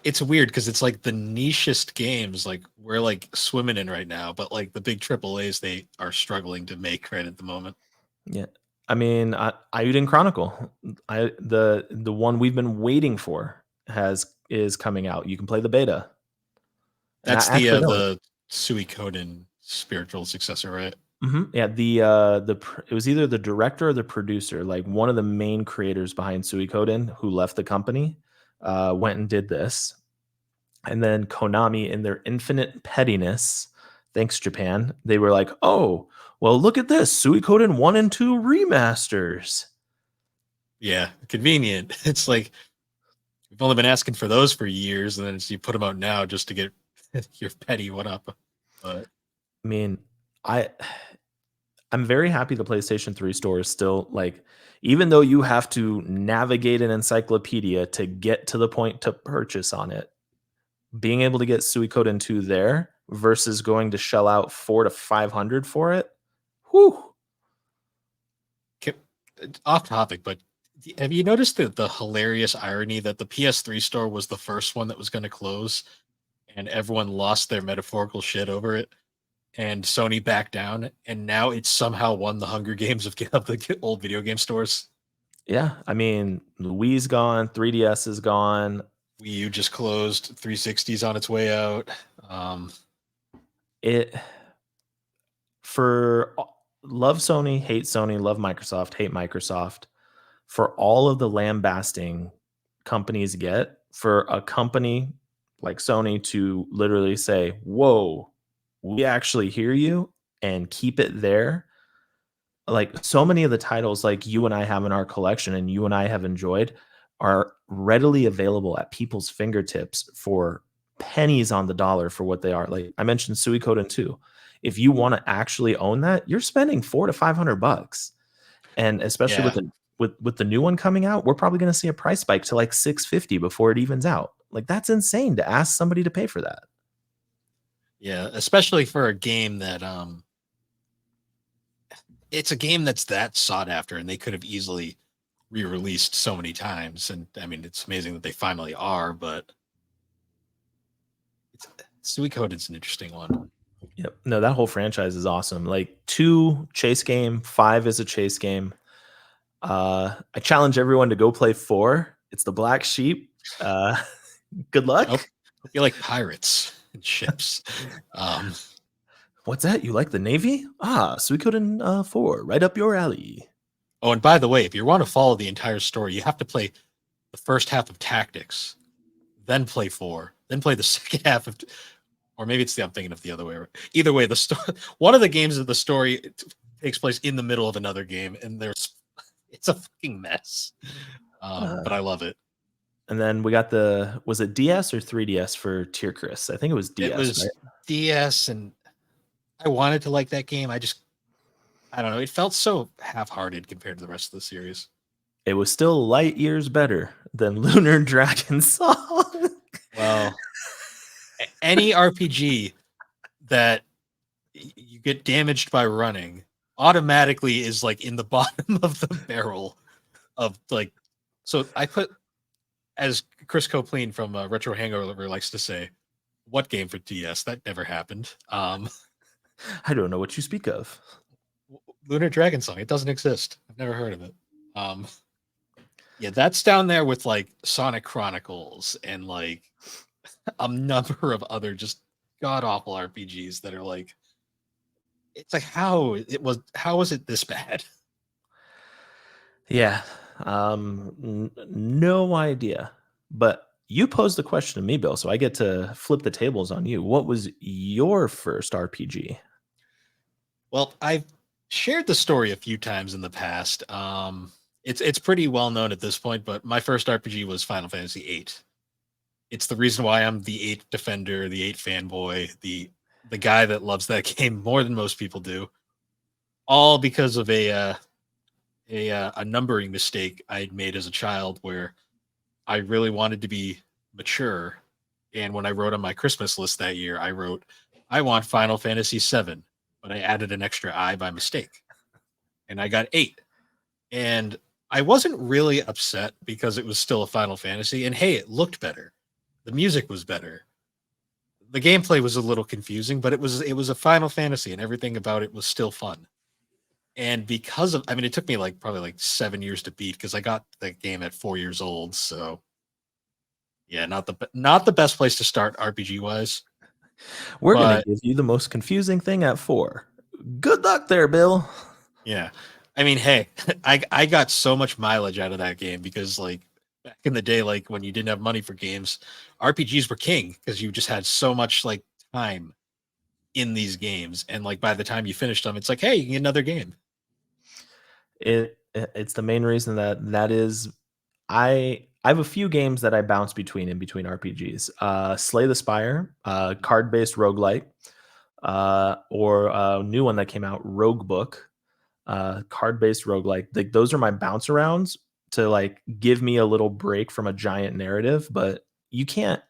it's weird because it's like the nichest games like we're like swimming in right now, but like the big triple A's they are struggling to make right at the moment. Yeah. I mean, Ayuden Chronicle, the one we've been waiting for has is coming out. You can play the beta. And I That's actually know it. the Suikoden spiritual successor, right? Yeah, it was either the director or the producer, like one of the main creators behind Suikoden, who left the company, went and did this, and then Konami, in their infinite pettiness, thanks Japan, they were like, "Oh, well, look at this, Suikoden 1 and 2 remasters." Yeah, convenient. It's like we've only been asking for those for years, and then you put them out now just to get your petty one up. But I mean, I I'm very happy the PlayStation 3 store is still like, even though you have to navigate an encyclopedia to get to the point to purchase on it, being able to get Suikoden 2 there versus going to shell out 4 to 500 for it. Whew. off topic, but have you noticed the hilarious irony that the PS3 store was the first one that was going to close, and everyone lost their metaphorical shit over it, and Sony backed down, and now it's somehow won the Hunger Games of the old video game stores. Yeah, I mean, the Wii's gone, 3DS is gone. Wii U just closed, 360's on its way out. Um, It for love Sony, hate Sony, love Microsoft, hate Microsoft. For all of the lambasting companies get, for a company like Sony to literally say, "Whoa, we actually hear you," and keep it there. Like, so many of the titles like you and I have in our collection and you and I have enjoyed are readily available at people's fingertips for pennies on the dollar for what they are. Like I mentioned Suikoden 2. If you want to actually own that, you're spending 4 to 500 bucks. And especially yeah, with the new one coming out, we're probably going to see a price spike to like 650 before it evens out. Like that's insane to ask somebody to pay for that. yeah, especially for a game that it's a game that's that sought after, and they could have easily re-released so many times. And I mean, it's amazing that they finally are, but it's, Suikoden's an interesting one. Yep. No, that whole franchise is awesome. Like 2 chase game, 5 is a chase game. I challenge everyone to go play 4. It's the Black Sheep. Good I hope luck. you like pirates and ships. Um, What's that? You like the Navy? Ah, Suikoden 4, right up your alley. oh, and by the way, if you want to follow the entire story, you have to play the first half of Tactics, then play 4, then play the second half of, or maybe I'm thinking of the other way. Either way, the story, one of the games of the story takes place in the middle of another game, and it's a fucking mess. But Uh, I love it. and then we got was it DS or 3DS for Tier Chris? I think it was It DS, right? was DS, and I wanted to like that game. I don't know. It felt so half-hearted compared to the rest of the series. It was still light years better than Lunar Dragon Song. Well, any RPG that you get damaged by running automatically is like in the bottom of the barrel of like. So I put, as Chris Copleen from Retro Hangover likes to say, "What game for DS? That never happened." I don't know what you speak of. Lunar Dragon Song. It doesn't exist. I've never heard of it. Um, Yeah, that's down there with like Sonic Chronicles and like a number of other just god awful RPGs that are like, it's like how was it this bad? Yeah. No idea. But you posed the question to me, Bill, so I get to flip the tables on you. What was your first RPG? Well, I've shared the story a few times in the past. It's pretty well known at this point, but my first RPG was Final Fantasy VIII. It's the reason why I'm the eight defender, the eight fanboy, the guy that loves that game more than most people do. All because of a numbering mistake I'd made as a child, where I really wanted to be mature, and when I wrote on my Christmas list that year, I wrote, "I want Final Fantasy VII," but I added an extra I by mistake, and I got eight. And I wasn't really upset because it was still a Final Fantasy, and hey, it looked better. The music was better. The gameplay was a little confusing, but it was a Final Fantasy, and everything about it was still fun. And because of, I mean, it took me like probably like 7 years to beat because I got the game at 4 years old. So yeah, not the best place to start RPG wise, We're going to but give you the most confusing thing at 4. Good luck there, Bill. yeah, I mean, hey, I got so much mileage out of that game because like back in the day, like when you didn't have money for games, RPGs were king because you just had so much like time in these games, and like by the time you finished them, it's like, hey, you can get another game. It's the main reason that is I have a few games that I bounce between in between RPGs. Slay the Spire, card-based roguelite, or a new one that came out, Rogue Book, card-based roguelite. Like those are my bounce arounds to like give me a little break from a giant narrative, but you can't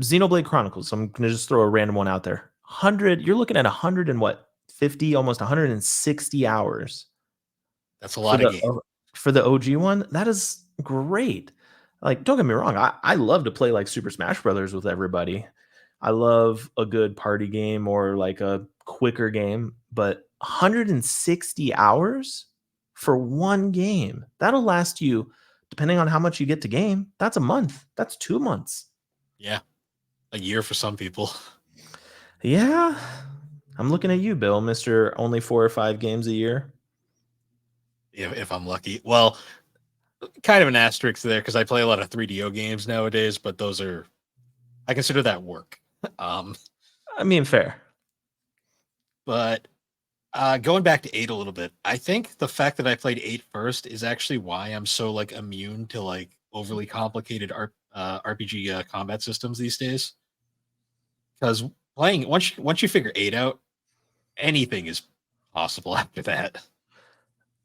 Xenoblade Chronicles. I'm gonna just throw a random one out there. 100, you're looking at 100 and what? 50, almost 160 hours That's a for lot of the game. for the OG one. That is great. Like, don't get me wrong, I love to play like Super Smash Brothers with everybody. I love a good party game or like a quicker game, but 160 hours for one game. That'll last you, depending on how much you get to game, that's a month. That's 2 months. Yeah, a year for some people. Yeah. I'm looking at you, Bill, Mr. Only 4 or 5 games a year. If I'm lucky. Well, kind of an asterisk there because I play a lot of 3DO games nowadays, but those are, I consider that work. Um, I mean, fair. but going back to eight a little bit, I think the fact that I played eight first is actually why I'm so like immune to like overly complicated RPG combat systems these days. Because playing once you figure eight out, anything is possible after that.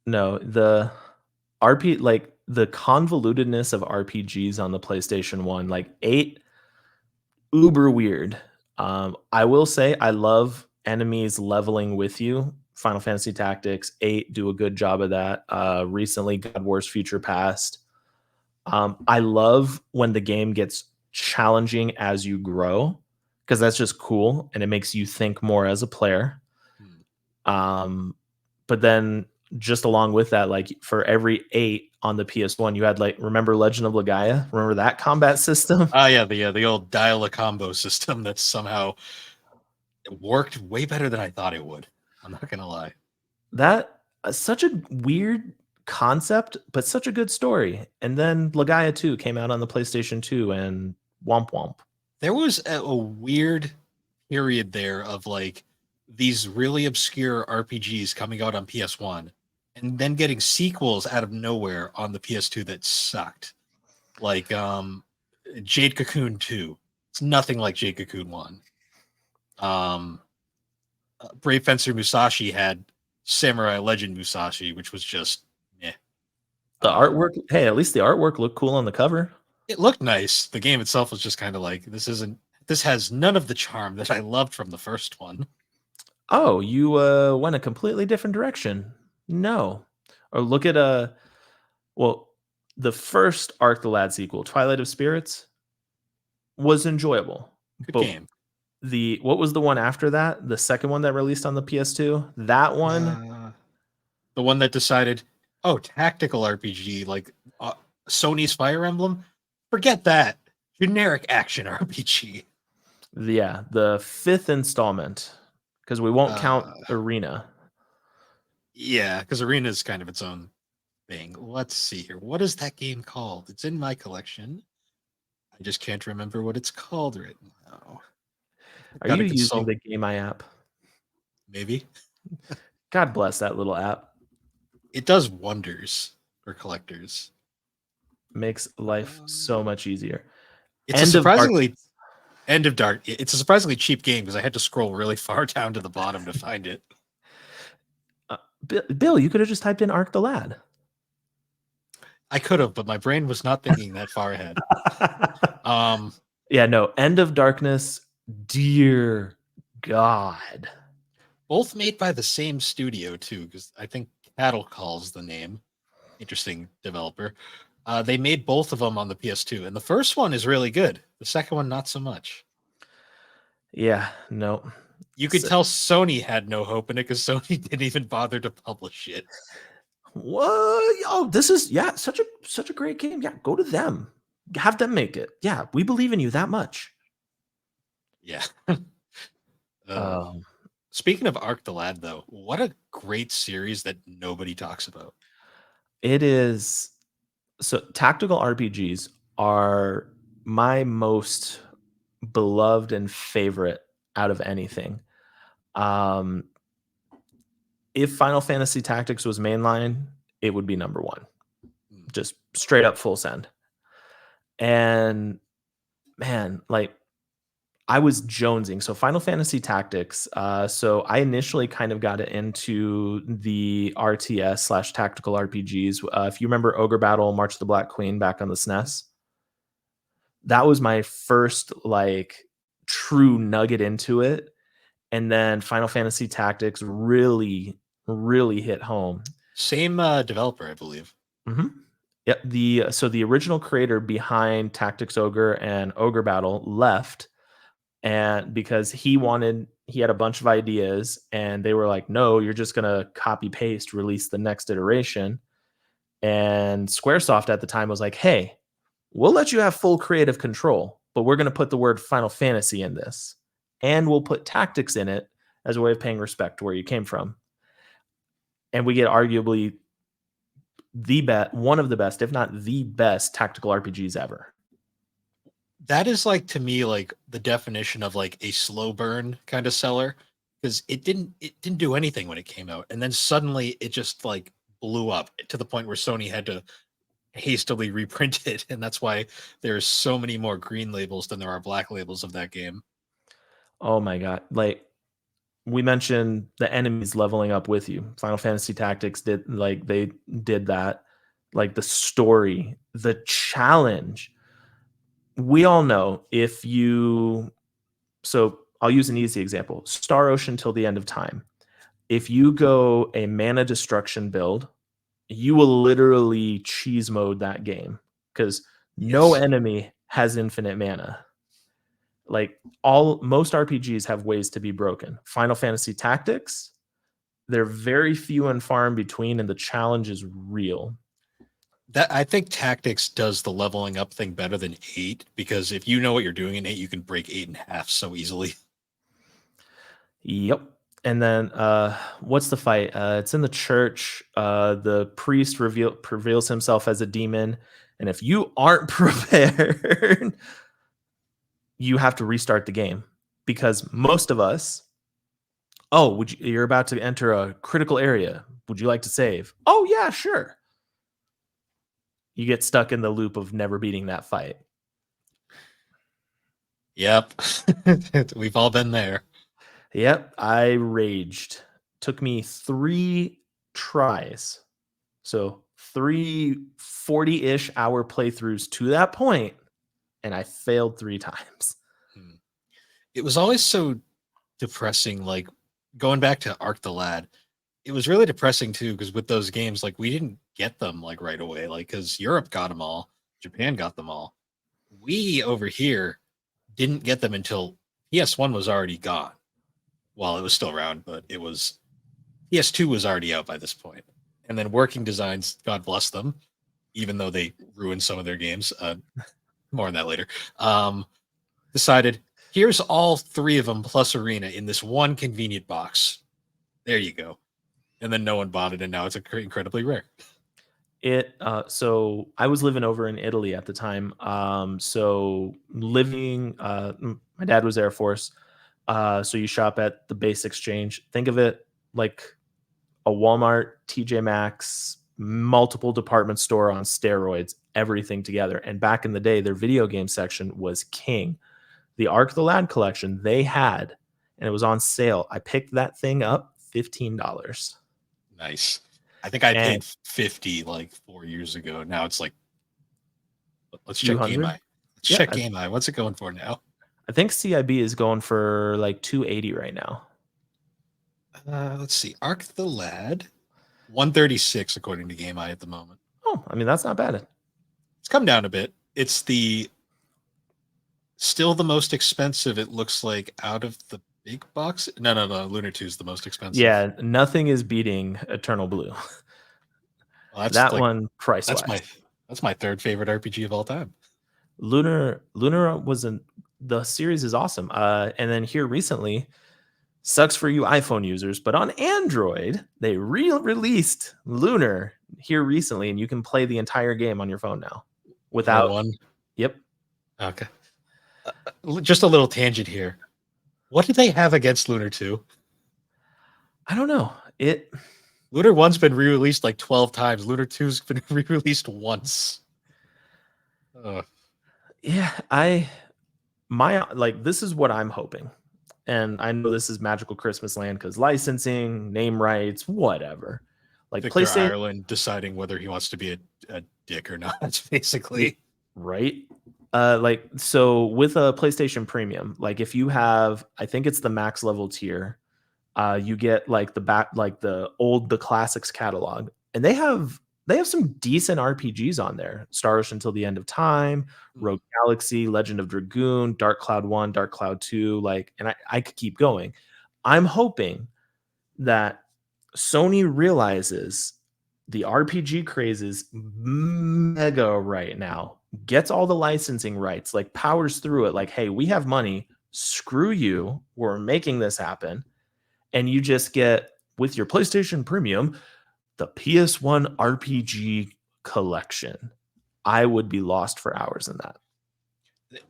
No, the like the convolutedness of RPGs on the PlayStation 1, like 8, uber weird. I will say I love enemies leveling with you. Final Fantasy Tactics 8 do a good job of that. Recently, God Wars Future Past. I love when the game gets challenging as you grow because that's just cool and it makes you think more as a player. Hmm. Um, but then just along with that, like for every 8 on the PS1, you had like, remember Legend of Legaia? Remember that combat system? Oh yeah, the old dial a combo system that somehow worked way better than I thought it would. I'm not gonna lie. That such a weird concept, but such a good story. And then Legaia 2 came out on the PlayStation 2 and womp womp. There was a weird period there of like these really obscure RPGs coming out on PS1 and then getting sequels out of nowhere on the PS2 that sucked. Like Jade Cocoon 2. It's nothing like Jade Cocoon 1. Um Brave Fencer Musashi had Samurai Legend Musashi, which was just eh. The Um artwork, hey, at least the artwork looked cool on the cover. it looked nice. The game itself was just kind of like this has none of the charm that I loved from the first one. Oh, you went a completely different direction. No. Or look at well, the first Arc the Lad sequel, Twilight of Spirits, was enjoyable. Good But game. the what was the one after that? The second one that released on the PS2? That one, Uh, the one that decided, Oh, tactical RPG like Sony's Fire Emblem. Forget that. Generic action RPG. Yeah, the fifth installment, because we won't count Uh, Arena. yeah, because Arena is kind of its own thing. Let's see here. What is that game called? It's in my collection. I just can't remember what it's called right now. Are Got you to using consult. the Game I app? Maybe God bless that little app. it does wonders for collectors. Makes life so Um, much easier. it's a End of Dark. surprisingly End of Dark. It's a surprisingly cheap game because I had to scroll really far down to the bottom to find it. Bill, you could have just typed in Arc the Lad. I could have, but my brain was not thinking that far ahead. Um, Yeah, no. End of Darkness. Dear God. both made by the same studio too, because I think Cattle Call's the name. Interesting developer. They made both of them on the PS2, and the first one is really good. The second one, not so much. Yeah, no. You could So, tell Sony had no hope in it because Sony didn't even bother to publish it. what? Oh, this is such a great game. Yeah, go to them. Have them make it. Yeah, we believe in you that much. Yeah. uh, Um, Speaking of Arc the Lad, though, what a great series that nobody talks about. it is so tactical RPGs are my most beloved and favorite out of anything. Um, if Final Fantasy Tactics was mainline, it would be number one, Hmm. just straight up full send. And man, like I was jonesing. So Final Fantasy Tactics. So I initially kind of got into the RTS slash tactical RPGs. If you remember Ogre Battle, March of the Black Queen back on the SNES, that was my first like true nugget into it. And then Final Fantasy Tactics really hit home. Same developer, I believe. Mm-hmm. Yep. The original creator behind Tactics Ogre and Ogre Battle left, and because he had a bunch of ideas, and they were like, "No, you're just gonna copy paste, release the next iteration." And SquareSoft at the time was like, "Hey, we'll let you have full creative control, but we're gonna put the word Final Fantasy in this, and we'll put tactics in it as a way of paying respect to where you came from." And we get arguably one of the best, if not the best, tactical RPGs ever. That is like to me like the definition of like a slow burn kind of seller because it didn't do anything when it came out, and then suddenly it just like blew up to the point where Sony had to hastily reprint it, and that's why there's so many more green labels than there are black labels of that game. Oh my god! Like we mentioned, the enemies leveling up with you. Final Fantasy Tactics they did that. Like the story, the challenge. We all know if you so I'll use an easy example. Star Ocean till the end of time. If you go a mana destruction build, you will literally cheese mode that game because no Yes, enemy has infinite mana. Like all most RPGs have ways to be broken. Final Fantasy Tactics, they're very few and far in between, and the challenge is real. that I think Tactics does the leveling up thing better than eight because if you know what you're doing in eight, you can break eight in half so easily. Yep. And then what's the fight? It's in the church. The priest reveals himself as a demon, and if you aren't prepared, you have to restart the game because most of us. Oh, you're about to enter a critical area. Would you like to save? Oh yeah, sure. You get stuck in the loop of never beating that fight. Yep, we've all been there. Yep, I raged. Took me 3 tries. So 3 40-ish hour playthroughs to that point, and I failed 3 times. Hmm. It was always so depressing. Like going back to Arc the Lad, it was really depressing too because with those games, like we didn't get them like right away, like because Europe got them all, Japan got them all. We over here didn't get them until PS1 was already gone. Well, it was still around, but it was PS2 was already out by this point. And then Working Designs, God bless them, even though they ruined some of their games. More on that later. Decided here's all three of them plus Arena in this one convenient box. There you go. And then no one bought it, and now it's incredibly rare. So I was living over in Italy at the time. So living, my dad was Air Force. So you shop at the base exchange. Think of it like a Walmart, TJ Maxx, multiple department store on steroids, everything together. And back in the day, their video game section was king. The Ark the Lad collection they had, and it was on sale. I picked that thing up $15. Nice. I think I And paid 50 like 4 years ago. Now it's like, let's check Game 200. Eye. Let's Yeah, check Game Eye. What's it going for now? I think CIB is going for like 280 right now. Let's see. Ark the Lad, 136 according to Game Eye at the moment. Oh, I mean that's not bad. It's come down a bit. It's still the most expensive. It looks like out of the big box. No. Lunar 2 is the most expensive. Yeah, nothing is beating Eternal Blue. Well, That one price that's wise. that's my third favorite RPG of all time. Lunar the series is awesome. And then here recently, sucks for you iPhone users, but on Android, they re-released Lunar here recently, and you can play the entire game on your phone now without one. Yep. Okay. Just a little tangent here. What do they have against Lunar 2? I don't know. Lunar 1's been re-released like 12 times. Lunar 2's been re-released once. Yeah, this is what I'm hoping. And I know this is magical Christmas land because licensing, name rights, whatever. Like Victor PlayStation, Ireland deciding whether he wants to be a dick or not, basically. right? So with a PlayStation Premium, like if you have, I think it's the max level tier, you get like the classics catalog, and they have some decent RPGs on there. Star Ocean Until the End of Time, Rogue Galaxy, Legend of Dragoon, Dark Cloud 1, Dark Cloud 2, and I could keep going. I'm hoping that Sony realizes the RPG craze is mega right now, gets all the licensing rights, like powers through it, like, hey, we have money, screw you, we're making this happen. And you just get, with your PlayStation Premium, the PS1 RPG collection. I would be lost for hours in that.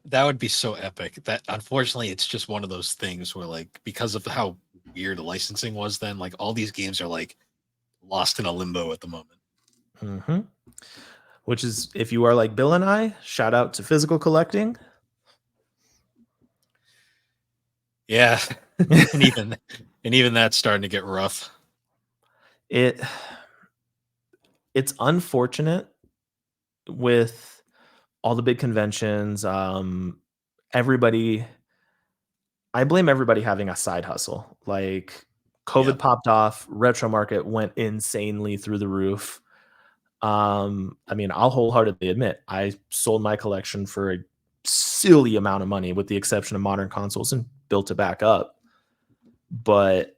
That would be so epic. That unfortunately, it's just one of those things where, like, because of how weird licensing was then, like all these games are like lost in a limbo at the moment. Mm-hmm. Which is, if you are like Bill and I, shout out to physical collecting. Yeah, and even that's starting to get rough. It's unfortunate with all the big conventions. I blame everybody having a side hustle. Like COVID popped off, retro market went insanely through the roof. I mean, I'll wholeheartedly admit I sold my collection for a silly amount of money, with the exception of modern consoles, and built it back up. But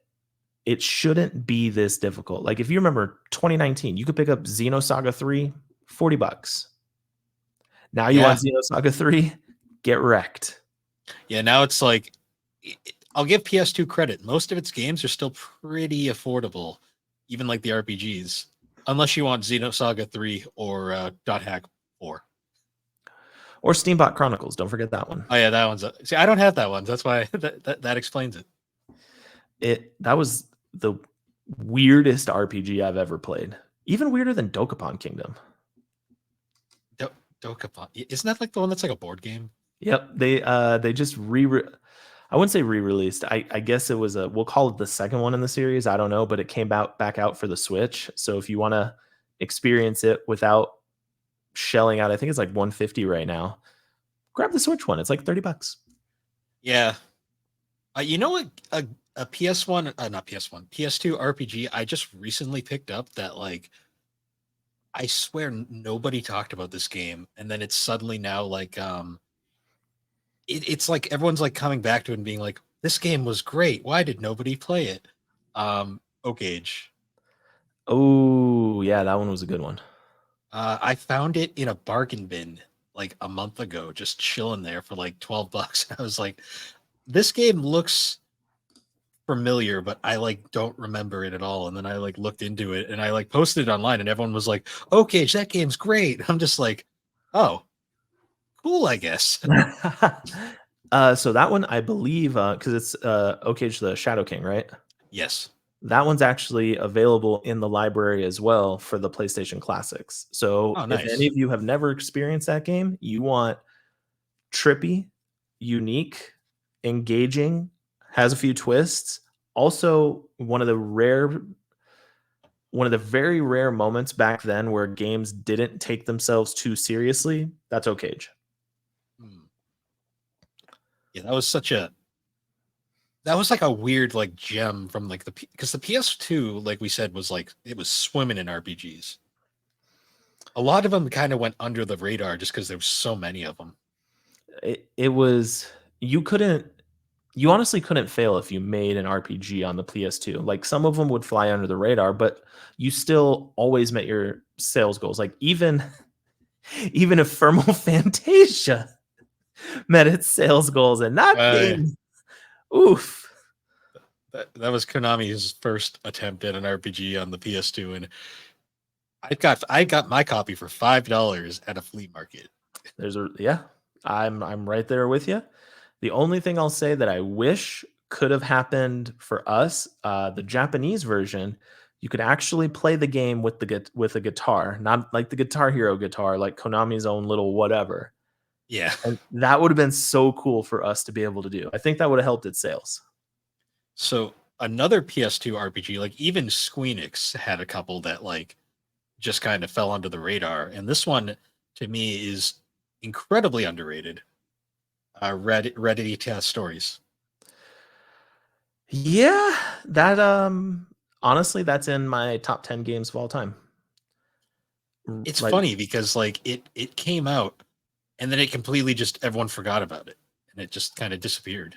it shouldn't be this difficult. Like if you remember 2019, you could pick up Xenosaga 3, $40. Now you want Xenosaga 3? Get wrecked. Yeah, now it's like, I'll give PS2 credit. Most of its games are still pretty affordable, even like the RPGs, unless you want Xenosaga 3 or Dot Hack 4. Or Steambot Chronicles. Don't forget that one. Oh yeah, that one's see, I don't have that one. That's why that explains it. That was the weirdest RPG I've ever played. Even weirder than Dokapon Kingdom. Dokapon, isn't that like the one that's like a board game? Yep, they just I wouldn't say re-released. I guess it was we'll call it the second one in the series. I don't know, but it came back out for the Switch. So if you want to experience it without shelling out, I think it's like $150 right now. Grab the Switch one. It's like $30. Yeah. You know what? A PS1, not PS1, PS2 RPG I just recently picked up that, like, I swear nobody talked about this game, and then it's suddenly now like it's like everyone's like coming back to it and being like, this game was great. Why did nobody play it? Oak Age. Oh, yeah, that one was a good one. I found it in a bargain bin like a month ago, just chilling there for like $12. I was like, this game looks familiar, but I like don't remember it at all. And then I like looked into it and I like posted it online and everyone was like, okay, that game's great. I'm just like, oh, cool, I guess. So that one, I believe, because it's Okage the Shadow King, right? Yes. That one's actually available in the library as well for the PlayStation Classics. So Oh, if any nice. of you have never experienced that game, you want trippy, unique, engaging, has a few twists. Also, one of the very rare moments back then where games didn't take themselves too seriously. That's Okage. Hmm. Yeah, that was like a weird like gem from like because the PS2, like we said, was like it was swimming in RPGs. A lot of them kind of went under the radar just because there was so many of them. It was you couldn't you honestly couldn't fail if you made an RPG on the PS2. Like some of them would fly under the radar, but you still always met your sales goals. Like even if Thermal Fantasia met its sales goals, and that Uh, game, oof. that was Konami's first attempt at an RPG on the PS2, and I got my copy for $5 at a flea market. There's a yeah, I'm right there with you. The only thing I'll say that I wish could have happened for us, the Japanese version, you could actually play the game with with a guitar, not like the Guitar Hero guitar, like Konami's own little whatever. Yeah. And that would have been so cool for us to be able to do. I think that would have helped its sales. So another PS2 RPG, like even Squeenix had a couple that like just kind of fell under the radar, and this one to me is incredibly underrated. Reddit test stories. Yeah, that honestly, that's in my top 10 games of all time. It's Like, funny because like it came out and then it completely just everyone forgot about it and it just kind of disappeared.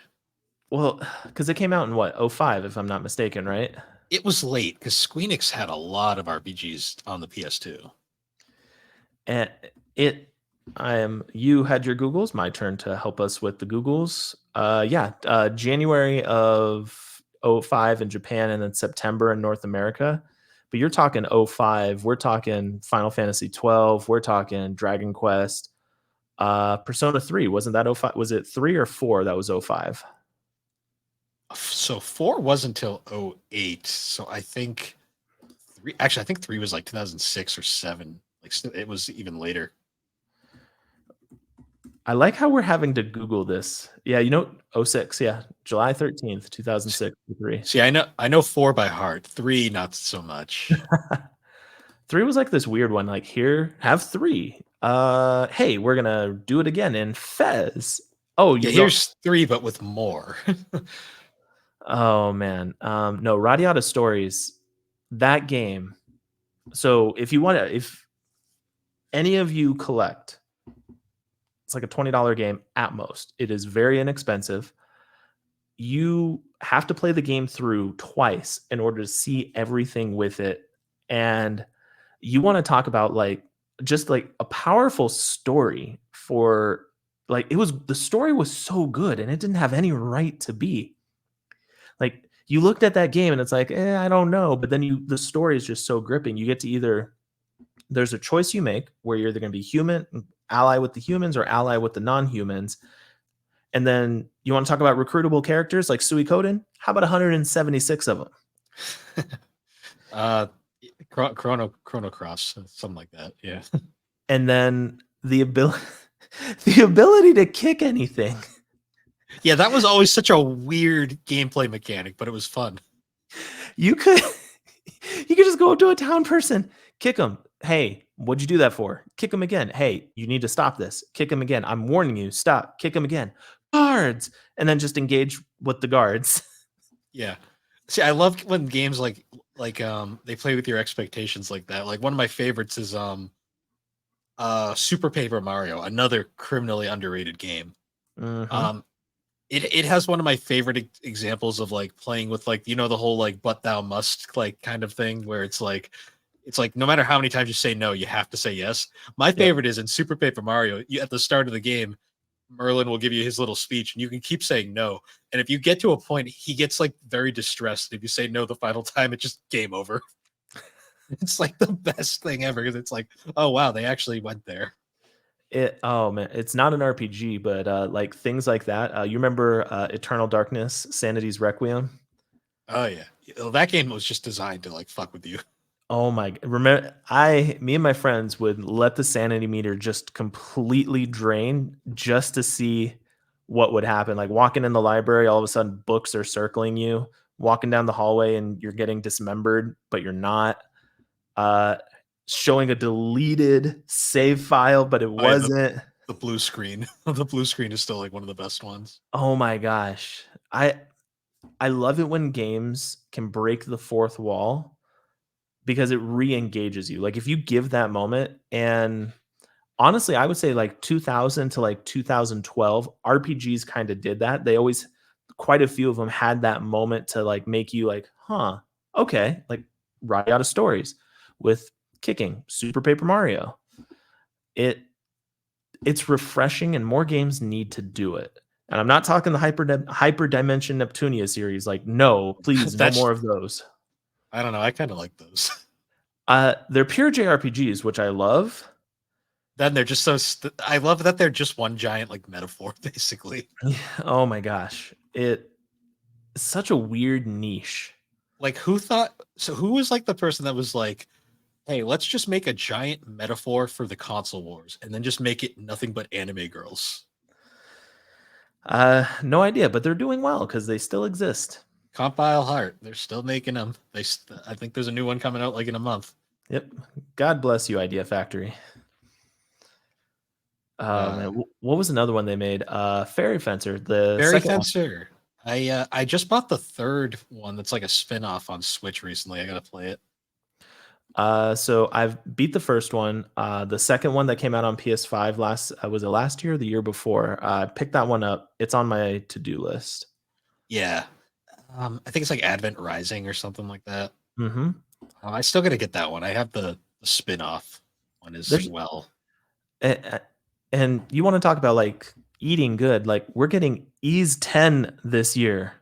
well, because it came out in what, '05, if I'm not mistaken, right? It was late because Squeenix had a lot of RPGs on the PS2. And it, you had your Googles. My turn to help us with the Googles. Yeah, January of '05 in Japan, and then September in North America. But you're talking '05. We're talking Final Fantasy 12. We're talking Dragon Quest. Persona 3, wasn't that '05? Was it 3 or 4 that was '05? So 4 wasn't until '08. So I think I think 3 was like 2006 or 7. Like it was even later. I like how we're having to Google this. Yeah, '06. Yeah, July 13th, 2006 to 3. See, I know 4 by heart. 3 not so much. 3 was like this weird one. Like, here, have 3. Hey, we're gonna do it again in Fez. Oh, Yeah, you don't. here's 3 but with more. Oh man. No, Radiata Stories. That game. So if any of you collect, it's like a $20 game at most. It is very inexpensive. You have to play the game through twice in order to see everything with it. And you want to talk about like just like a powerful story for like the story was so good and it didn't have any right to be. Like you looked at that game and it's like, I don't know. But then the story is just so gripping. You get to either there's a choice you make where you're either going to be human, ally with the humans, or ally with the non-humans. And then you want to talk about recruitable characters like Suikoden? How about 176 of them? uh Chrono Cross, something like that. Yeah. And then the ability the ability to kick anything. Yeah, that was always such a weird gameplay mechanic, but it was fun. You could you could just go up to a town person, kick them. Hey, what'd you do that for? Kick them again. Hey, you need to stop this. Kick them again. I'm warning you. Stop. Kick them again. Guards, and then just engage with the guards. Yeah. See, I love when games they play with your expectations like that. Like one of my favorites is Super Paper Mario, another criminally underrated game. Mm-hmm. Um it has one of my favorite examples of like playing with like the whole like but thou must like kind of thing where it's like no matter how many times you say no, you have to say yes. My Yep. favorite is in Super Paper Mario. At the start of the game, Merlin will give you his little speech, and you can keep saying no. And if you get to a point, he gets like very distressed. If you say no the final time, it's just game over. It's like the best thing ever because it's like, oh wow, they actually went there. Oh man, it's not an RPG, but like things like that. You remember Eternal Darkness, Sanity's Requiem? Oh yeah, well, that game was just designed to like fuck with you. Oh my! Remember, me and my friends would let the sanity meter just completely drain just to see what would happen. Like walking in the library, all of a sudden books are circling you. Walking down the hallway and you're getting dismembered, but you're not. Uh, Showing a deleted save file, but it Oh yeah, wasn't. the blue screen. The blue screen is still like one of the best ones. Oh my gosh. I love it when games can break the fourth wall because it re-engages you. Like if you give that moment, and honestly, I would say like 2000 to like 2012 RPGs kind of did that. They always quite a few of them had that moment to like make you like, "Huh, okay." Like Right Out of Stories with kicking, Super Paper Mario. It it's refreshing and more games need to do it. And I'm not talking the Hyper Dimension Neptunia series. Like, no, please, no That's more of those. I don't know. I kind of like those. They're pure JRPGs, which I love. Then they're just so. I love that they're just one giant like metaphor, basically. Oh my gosh, it's such a weird niche. Like who thought? So who was like the person that was like, "Hey, let's just make a giant metaphor for the console wars, and then just make it nothing but anime girls." No idea, but they're doing well because they still exist. Compile Heart. They're still making them. I think there's a new one coming out like in a month. Yep. God bless you, Idea Factory. Uh, Man, what was another one they made? Fairy Fencer, the Fairy second one. Fencer. I just bought the third one that's like a spin-off on Switch recently. I gotta play it. So I've beat the first one. The second one that came out on PS5 last was it last year or the year before? Picked that one up. It's on my to-do list. Yeah. I think it's like Advent Rising or something like that. Hmm. I still gotta get that one. I have the spin-off one as There's well. a- and you want to talk about like eating good? Like we're getting Ease 10 this year.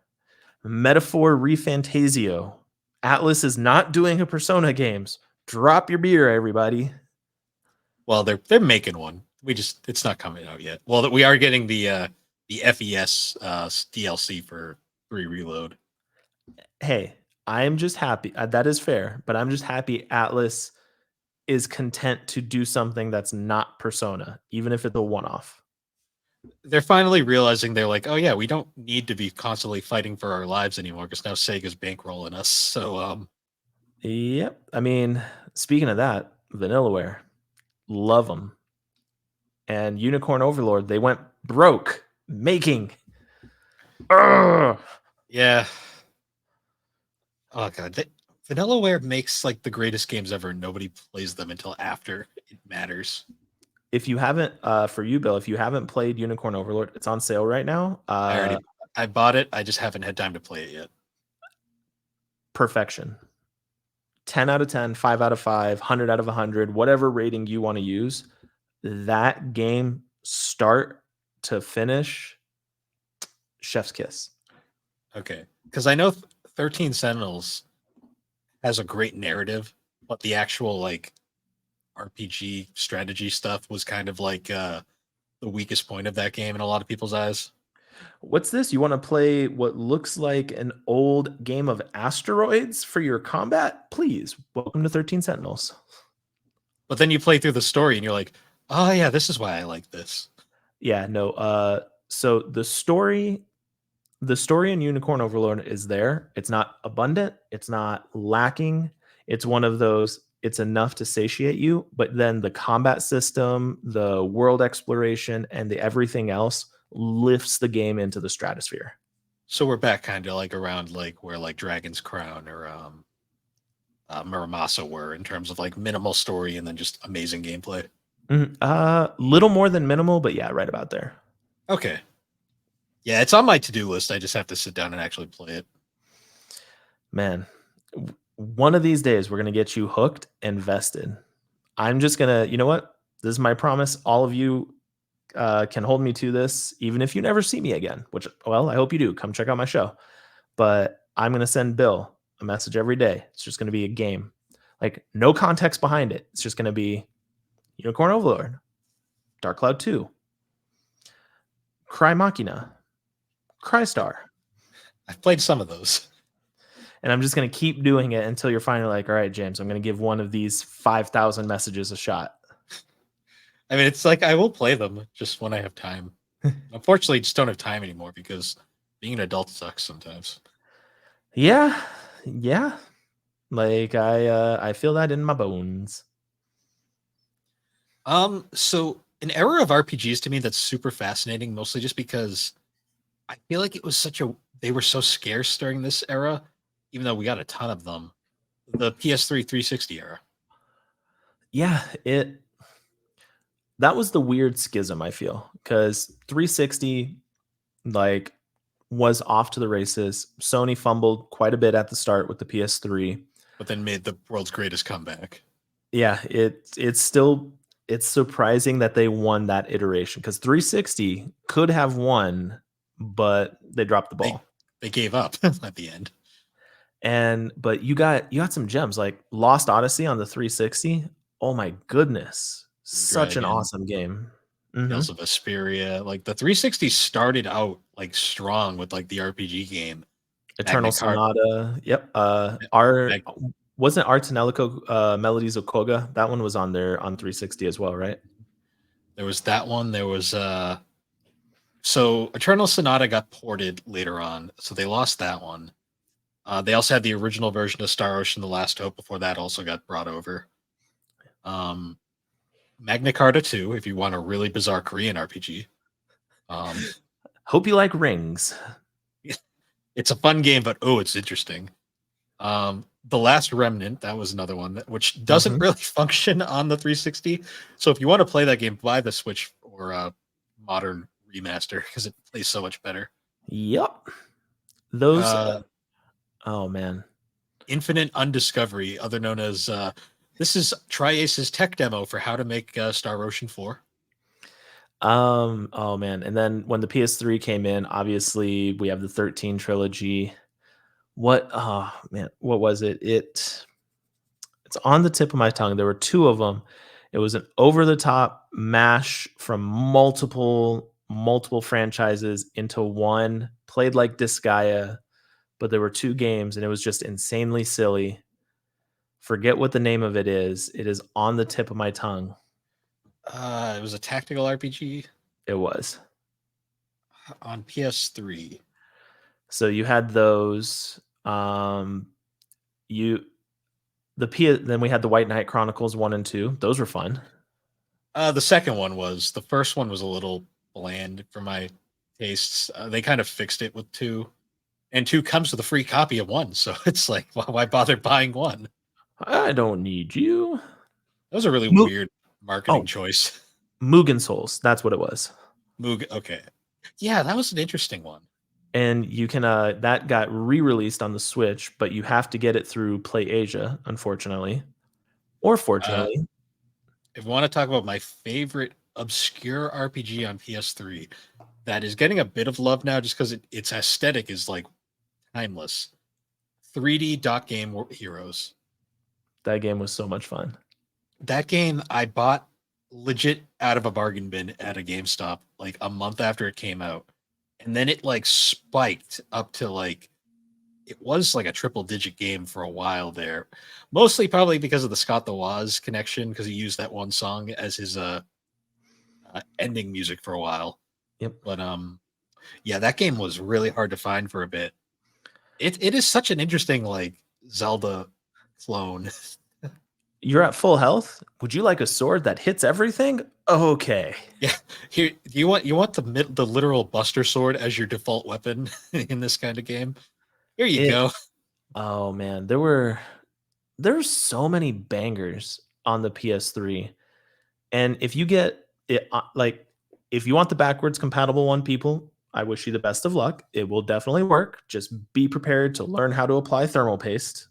Metaphor Refantasio. Atlas is not doing a Persona games. Drop your beer, everybody. Well, they're making one. It's not coming out yet. Well, we are getting the FES DLC for 3 Reload. Hey, I'm just happy. That is fair, but I'm just happy Atlas is content to do something that's not Persona, even if it's a one-off. They're finally realizing they're like, oh yeah, we don't need to be constantly fighting for our lives anymore because now Sega's bankrolling us. So Yep. I mean, speaking of that, Vanillaware, love them. And Unicorn Overlord, they went broke making. Ugh. yeah. Oh god, Vanillaware makes like the greatest games ever. And nobody plays them until after it matters. If you haven't, for you, Bill, if you haven't played Unicorn Overlord, it's on sale right now. I bought it. I just haven't had time to play it yet. Perfection. 10 out of 10, 5 out of 5, 100 out of 100, whatever rating you want to use. That game, start to finish, chef's kiss. Okay, because I know 13 Sentinels has a great narrative, but the actual like RPG strategy stuff was kind of like the weakest point of that game in a lot of people's eyes. What's this? You want to play what looks like an old game of asteroids for your combat? Please, welcome to 13 Sentinels. But then you play through the story and you're like, oh yeah, this is why I like this. Yeah, no. So the story in Unicorn Overlord is there. It's not abundant. It's not lacking. It's one of those. It's enough to satiate you, but then the combat system, the world exploration, and the everything else lifts the game into the stratosphere. So we're back kind of like around like where like Dragon's Crown or Muramasa were in terms of like minimal story and then just amazing gameplay. Little more than minimal, but yeah, right about there. Okay. Yeah, it's on my to-do list. I just have to sit down and actually play it. Man, one of these days we're gonna get you hooked and vested. I'm just gonna, you know what? This is my promise. All of you can hold me to this, even if you never see me again. Which, well, I hope you do. Come check out my show. But I'm gonna send Bill a message every day. It's just gonna be a game, like no context behind it. It's just gonna be Unicorn Overlord, Dark Cloud 2, Cry Machina, Crystar. I've played some of those. And I'm just going to keep doing it until you're finally like, all right, James, I'm going to give one of these 5,000 messages a shot. I mean, it's like I will play them just when I have time. Unfortunately, I just don't have time anymore because being an adult sucks sometimes. Yeah. Yeah. Like I feel that in my bones. So an era of RPGs to me that's super fascinating, mostly just because I feel like it was such a they were so scarce during this era, even though we got a ton of them. The PS3 360 era. Yeah, it that was the weird schism, I feel, cuz 360 like was off to the races. Sony fumbled quite a bit at the start with the PS3. But then made the world's greatest comeback. Yeah, it's surprising that they won that iteration because 360 could have won, but they dropped the They ball. they gave up at the end. And but you got some gems like Lost Odyssey on the 360. Oh my goodness. Blue Such an Dragon, awesome game. Mhm. Tales of Vesperia. Like the 360 started out like strong with like the RPG game. Magna Eternal Carta. Sonata. Yep. Our Mag- wasn't Artanelico Melodies of Koga? That one was on there on 360 as well, right? there was that one. There was so Eternal Sonata got ported later on, so they lost that one. They also had the original version of Star Ocean: The Last Hope before that also got brought over. Um, Magna Carta 2, if you want a really bizarre Korean RPG. Um, Hope you like rings. it's a fun game, but oh, it's interesting. The Last Remnant, that was another one which doesn't Mhm. really function on the 360. So if you want to play that game, buy the Switch or a modern remaster because it plays so much better. Yep. Those Uh, oh man. Infinite Undiscovery, other known as this is Tri-Ace's tech demo for how to make Star Ocean 4. Oh man. And then when the PS3 came in, obviously we have the 13 trilogy. What oh man, what was it? It's on the tip of my tongue. There were two of them. It was an over the top mash from multiple franchises into one, played like Disgaea, but there were two games and it was just insanely silly. Forget what the name of it is. It is on the tip of my tongue. It was a tactical RPG It was. on PS3. So you had those. You then we had the White Knight Chronicles 1 and 2. Those were fun. The second one was the first one was a little bland for my tastes. They kind of fixed it with two, and two comes with a free copy of one. So it's like, why bother buying one? I don't need you. That was a really Mo- weird marketing oh, choice. Mugen Souls. That's what it was. Moog, okay, yeah, that was an interesting one. And you can that got re-released on the Switch, but you have to get it through Play Asia, unfortunately. Or Uh, fortunately. if you want to talk about my favorite obscure RPG on PS3, that is getting a bit of love now, just because its aesthetic is like timeless. 3D dot game heroes. That game was so much fun. That game I bought legit out of a bargain bin at a GameStop like a month after it came out. And then it like spiked up to like it was like a triple digit game for a while there. Mostly probably because of the Scott the Woz connection, because he used that one song as his ending music for a while. Yep. But yeah, that game was really hard to find for a bit. It is such an interesting like Zelda clone. You're at full health? Would you like a sword that hits everything? Okay. Yeah, here you want the literal Buster Sword as your default weapon in this kind of game. Here you It go. oh man, there's so many bangers on the PS3. And if you get it like if you want the backwards compatible one, people, I wish you the best of luck. It will definitely work. Just be prepared to learn how to apply thermal paste.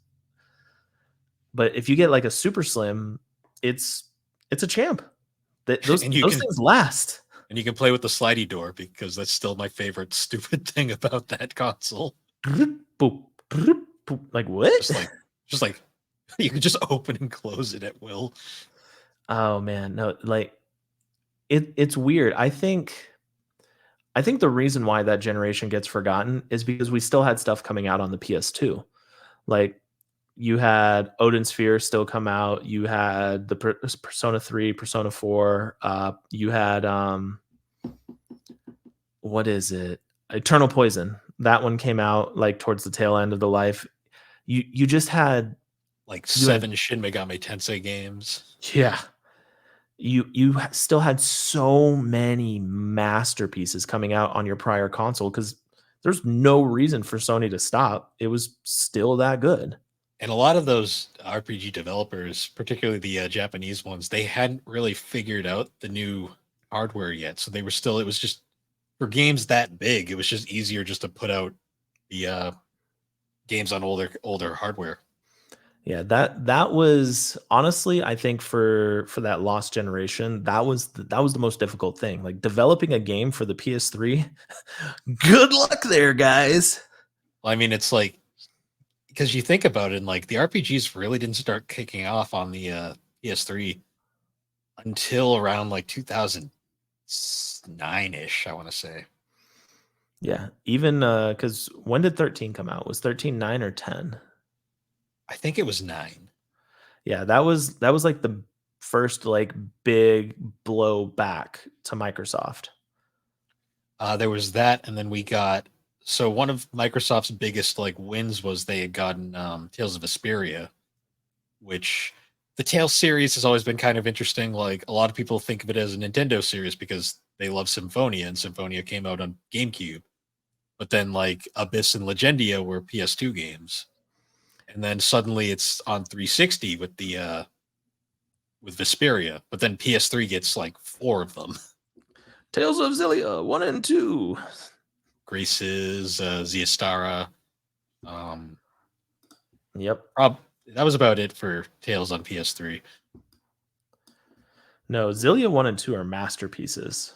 But if you get like a super slim, it's it's a champ. Those and you those can things last. and you can play with the slidey door because that's still my favorite stupid thing about that console. Boop, boop, boop. Like what? Just like just like you can just open and close it at will. Oh man, no, like it's weird. I think the reason why that generation gets forgotten is because we still had stuff coming out on the PS2. Like you had Odin Sphere still come out. You had the Persona 3, Persona 4. You had what is it? Eternal Poison. That one came out like towards the tail end of the life. You just had Like you had 7 Shin Megami Tensei games. yeah. You still had so many masterpieces coming out on your prior console because there's no reason for Sony to stop. It was still that good. And a lot of those RPG developers, particularly the Japanese ones, they hadn't really figured out the new hardware yet. So they were still, it was just for games that big, it was just easier just to put out the games on older hardware. Yeah, that was honestly, I think for that lost generation, that was the most difficult thing. Like developing a game for the PS3. Good luck there, guys. I mean, it's like, because you think about it, and like the RPGs really didn't start kicking off on the PS3 until around like 2009 ish, I want to say. Yeah, even because when did 13 come out? Was 13 9 or 10? I think it was 9. Yeah, that was like the first like big blow back to Microsoft. There was that, and then we got, so one of Microsoft's biggest like wins was they had gotten Tales of Vesperia, which the Tales series has always been kind of interesting. Like a lot of people think of it as a Nintendo series because they love Symphonia, and Symphonia came out on GameCube. But then like Abyss and Legendia were PS2 games, and then suddenly it's on 360 with the with Vesperia. But then PS3 gets like 4 of them. Tales of Zillia 1 and 2. Graces, Ziastara. Um, Yep. that was about it for Tales on PS3. No, Zillia 1 and 2 are masterpieces.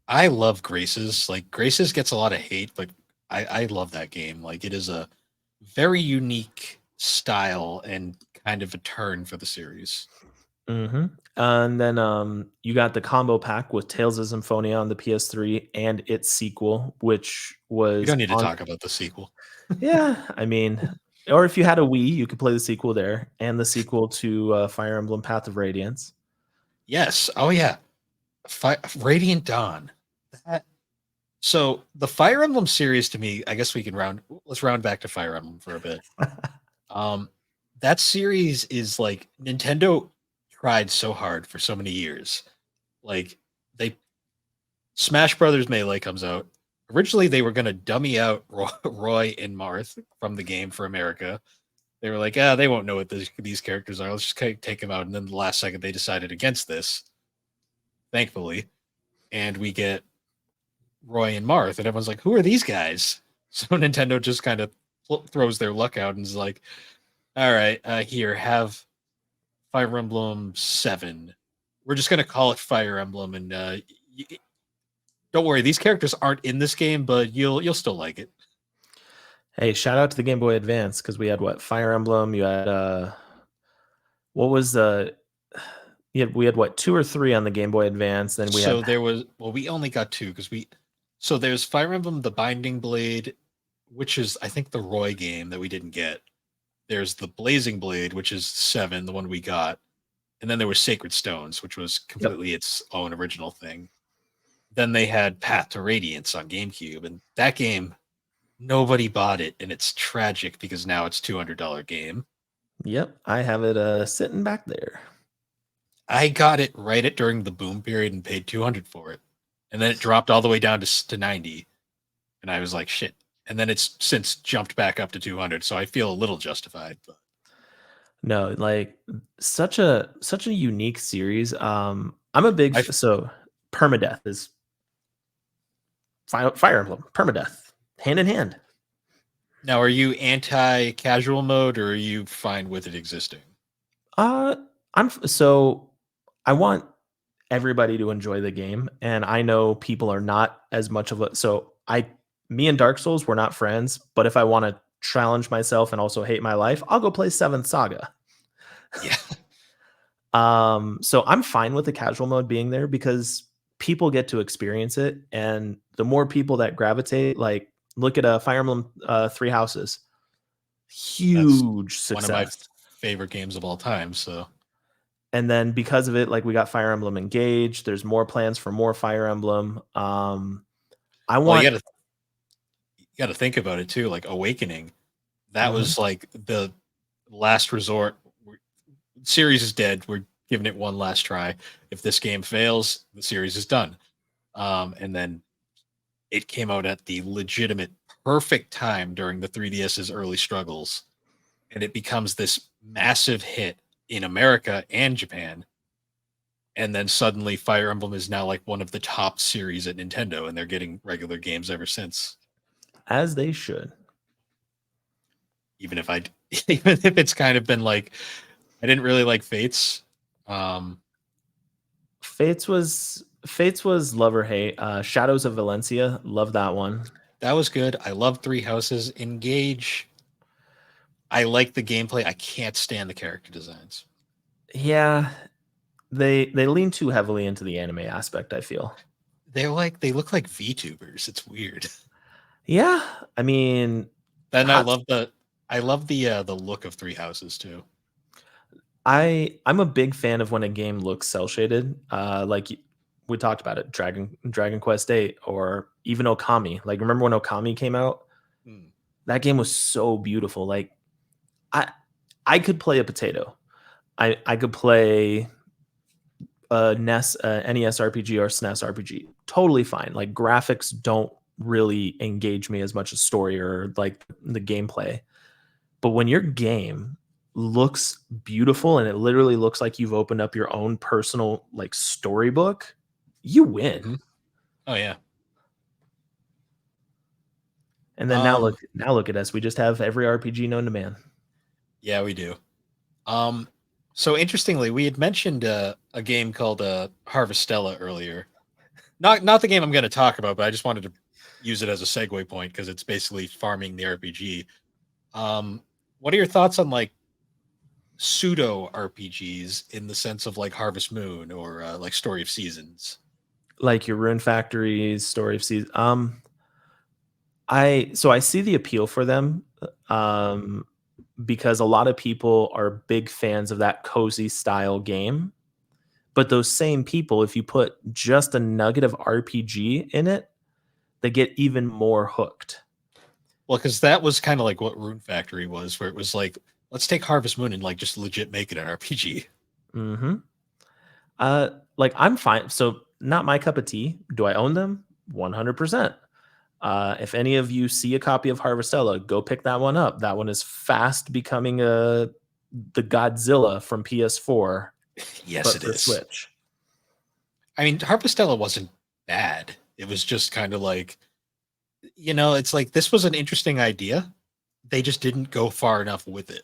I love Graces. Like Graces gets a lot of hate, but I love that game. Like it is a very unique style and kind of a turn for the series. Mm-hmm. And then you got the combo pack with Tales of Symphonia on the PS3 and its sequel, which We was don't need to on. talk about the sequel. Yeah, I mean, or if you had a Wii, you could play the sequel there and the sequel to Fire Emblem Path of Radiance. Yes. Oh yeah. Radiant Dawn. That, so the Fire Emblem series to me, I guess we can let's round back to Fire Emblem for a bit. Um, that series is like Nintendo tried so hard for so many years. Like they Smash Brothers Melee comes out. Originally, they were going to dummy out Roy and Marth from the game for America. They were like, they won't know what these characters are. Let's just take them out. And then the last second, they decided against this, thankfully. And we get Roy and Marth, and everyone's like, who are these guys? So Nintendo just kind of throws their luck out and is like, all right, here, have Fire Emblem 7. We're just going to call it Fire Emblem. And don't worry, these characters aren't in this game, but you'll still like it. Hey, shout out to the Game Boy Advance because we had what Fire Emblem. You had what was the we had what 2 or 3 on the Game Boy Advance. Then we had So there was, well, we only got 2 because so there's Fire Emblem, the Binding Blade, which is I think the Roy game that we didn't get. There's the Blazing Blade, which is 7, the one we got, and then there was Sacred Stones, which was completely its own original thing. Then they had Path to Radiance on GameCube, and that game nobody bought it, and it's tragic because now it's $200 game. Yep, I have it sitting back there. I got it right during the boom period and paid 200 for it, and then it dropped all the way down to 90, and I was like, shit. And then it's since jumped back up to 200, so I feel a little justified. But No, like such a unique series. I'm a big I so permadeath is Fire Emblem, permadeath, hand in hand. Now, are you anti-casual mode or are you fine with it existing? Uh, so I want everybody to enjoy the game, and I know people are not as much of a me and Dark Souls we're not friends, but if I want to challenge myself and also hate my life, I'll go play Seventh Saga. Yeah. So I'm fine with the casual mode being there because people get to experience it, and the more people that gravitate, like look at a Fire Emblem Three Houses, That's huge one of my success. favorite games of all time. So, And then because of it, like we got Fire Emblem Engage. There's more plans for more Fire Emblem. I well, want. you got to think about it too. Like Awakening, that Mhm. was like the last resort. Series is dead. We're giving it one last try. If this game fails, the series is done. And then it came out at the legitimate perfect time during the 3DS's early struggles, and it becomes this massive hit in America and Japan. And then suddenly, Fire Emblem is now like one of the top series at Nintendo, and they're getting regular games ever since. As they should. Even if I, even if it's kind of been like, I didn't really like Fates. Um, Fates was love or hate. Shadows of Valencia, love that one. that was good. I love Three Houses. Engage. I like the gameplay. I can't stand the character designs. Yeah, they lean too heavily into the anime aspect, I feel. They look like VTubers. It's weird. Yeah, I mean, Then hot I love the look of Three Houses too. I'm a big fan of when a game looks cel shaded. We talked about it, Dragon Quest 8 or even Okami. Like remember when Okami came out? Hmm. That game was so beautiful. Like I I could play a potato. I could play a NES RPG or SNES RPG. Totally fine. Like graphics don't really engage me as much as story or like the gameplay. But when your game looks beautiful and it literally looks like you've opened up your own personal like storybook, you win. Mhm. Oh yeah. And then Um. now look at us. We just have every RPG known to man. Yeah, we do. Um. So interestingly, we had mentioned a game called Harvestella earlier. Not the game I'm going to talk about, but I just wanted to use it as a segue point because it's basically farming the RPG. Um. What are your thoughts on like pseudo RPGs in the sense of like Harvest Moon or like Story of Seasons? Like your Rune Factories, Story of Seasons. I see the appeal for them. Um because a lot of people are big fans of that cozy style game. But those same people, if you put just a nugget of RPG in it, they get even more hooked. Well, because that was kind of like what Rune Factory was, where it was like, let's take Harvest Moon and like just legit make it an RPG. Hmm. Like I'm fine. So not my cup of tea. Do I own them? 100%. If any of you see a copy of Harvestella, go pick that one up. That one is fast becoming the Godzilla from PS4, Yes, but it for is. Switch. I mean, Harvestella wasn't bad. It was just kind of like, it's like this was an interesting idea. They just didn't go far enough with it.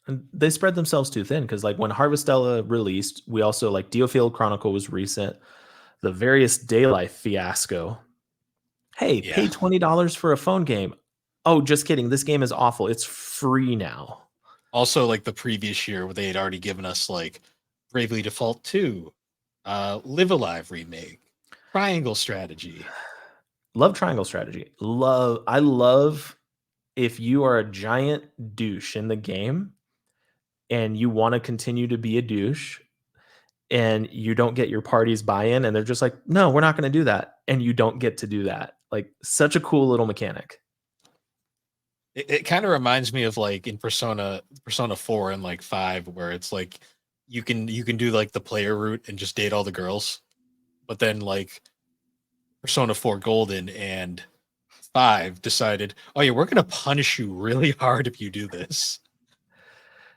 And they spread themselves too thin because like when Harvestella released, we also like Diofield Chronicle was recent. The various Daylife fiasco. Hey, Yeah. pay $20 for a phone game. Oh, just kidding. This game is awful. It's free now. Also, like the previous year, where they had already given us like Bravely Default 2, Live Alive remake, Triangle Strategy. Love triangle strategy. I love if you are a giant douche in the game and you want to continue to be a douche and you don't get your party's buy-in and they're just like, "No, we're not going to do that." And you don't get to do that. Like such a cool little mechanic. It kind of reminds me of like in Persona 4 and like 5, where it's like you can do like the player route and just date all the girls, but then like Persona 4 Golden and 5 decided, oh yeah, we're gonna punish you really hard if you do this.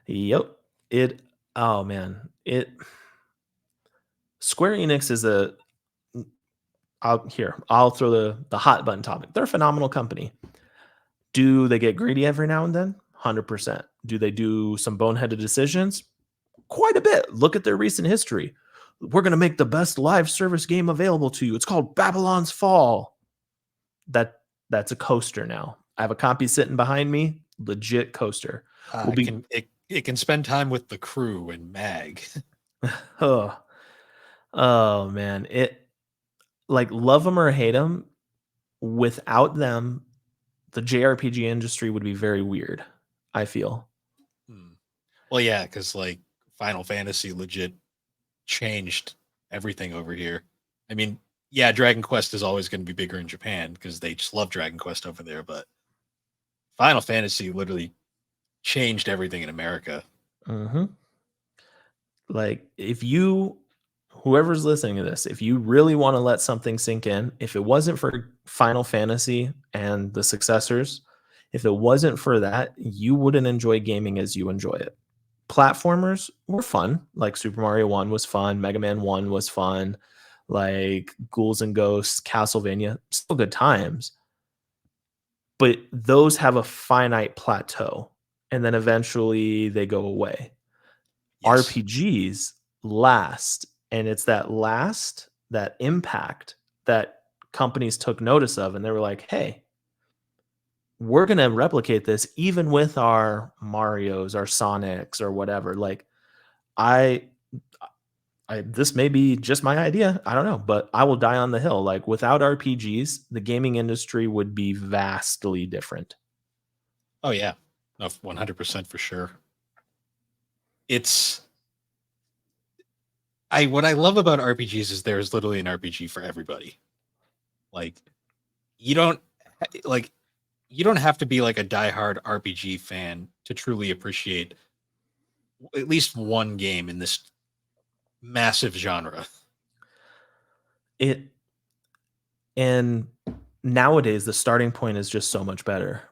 Yep. It oh man. It Square Enix is a I'll throw the hot button topic. They're a phenomenal company. Do they get greedy every now and then? 100%. Do they do some boneheaded decisions? Quite a bit. Look at their recent history. We're going to make the best live service game available to you. It's called Babylon's Fall. That's a coaster now. I have a copy sitting behind me. Legit coaster. Will be it can spend time with the crew and Mag. oh, oh man. It like love them or hate them. Without them, the JRPG industry would be very weird, I feel. Hmm. Well, yeah, because like Final Fantasy legit changed everything over here. I mean, yeah, Dragon Quest is always going to be bigger in Japan because they just love Dragon Quest over there, but Final Fantasy literally changed everything in America. Mm-hmm. Like whoever's listening to this, if you really want to let something sink in, if it wasn't for Final Fantasy and the successors, if it wasn't for that, you wouldn't enjoy gaming as you enjoy it. Platformers were fun, like Super Mario 1 was fun, Mega Man 1 was fun, like Ghouls and Ghosts, Castlevania, still good times. But those have a finite plateau and then eventually they go away. Yes. RPGs last, and it's that impact that companies took notice of, and they were like, "Hey, we're going to replicate this even with our Marios, our Sonics, or whatever." Like, I, this may be just my idea. I don't know, but I will die on the hill. Like, without RPGs, the gaming industry would be vastly different. Oh yeah, no, 100% for sure. It's I what I love about RPGs is there's literally an RPG for everybody. Like you don't like you don't have to be like a diehard RPG fan to truly appreciate at least one game in this massive genre. It and nowadays the starting point is just so much better.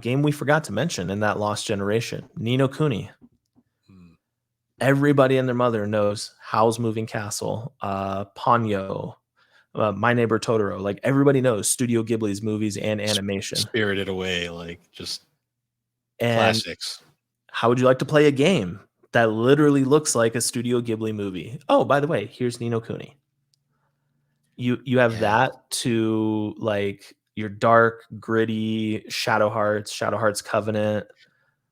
Game we forgot to mention in that Lost Generation, Nino Kuni. Hmm. Everybody and their mother knows Howl's Moving Castle, Ponyo, My Neighbor Totoro. Like everybody knows Studio Ghibli's movies and animation. Spirited Away, like just And classics. how would you like to play a game that literally looks like a Studio Ghibli movie? Oh, by the way, here's Nino Kuni. You have Yeah. that to like your dark, gritty Shadow Hearts Covenant.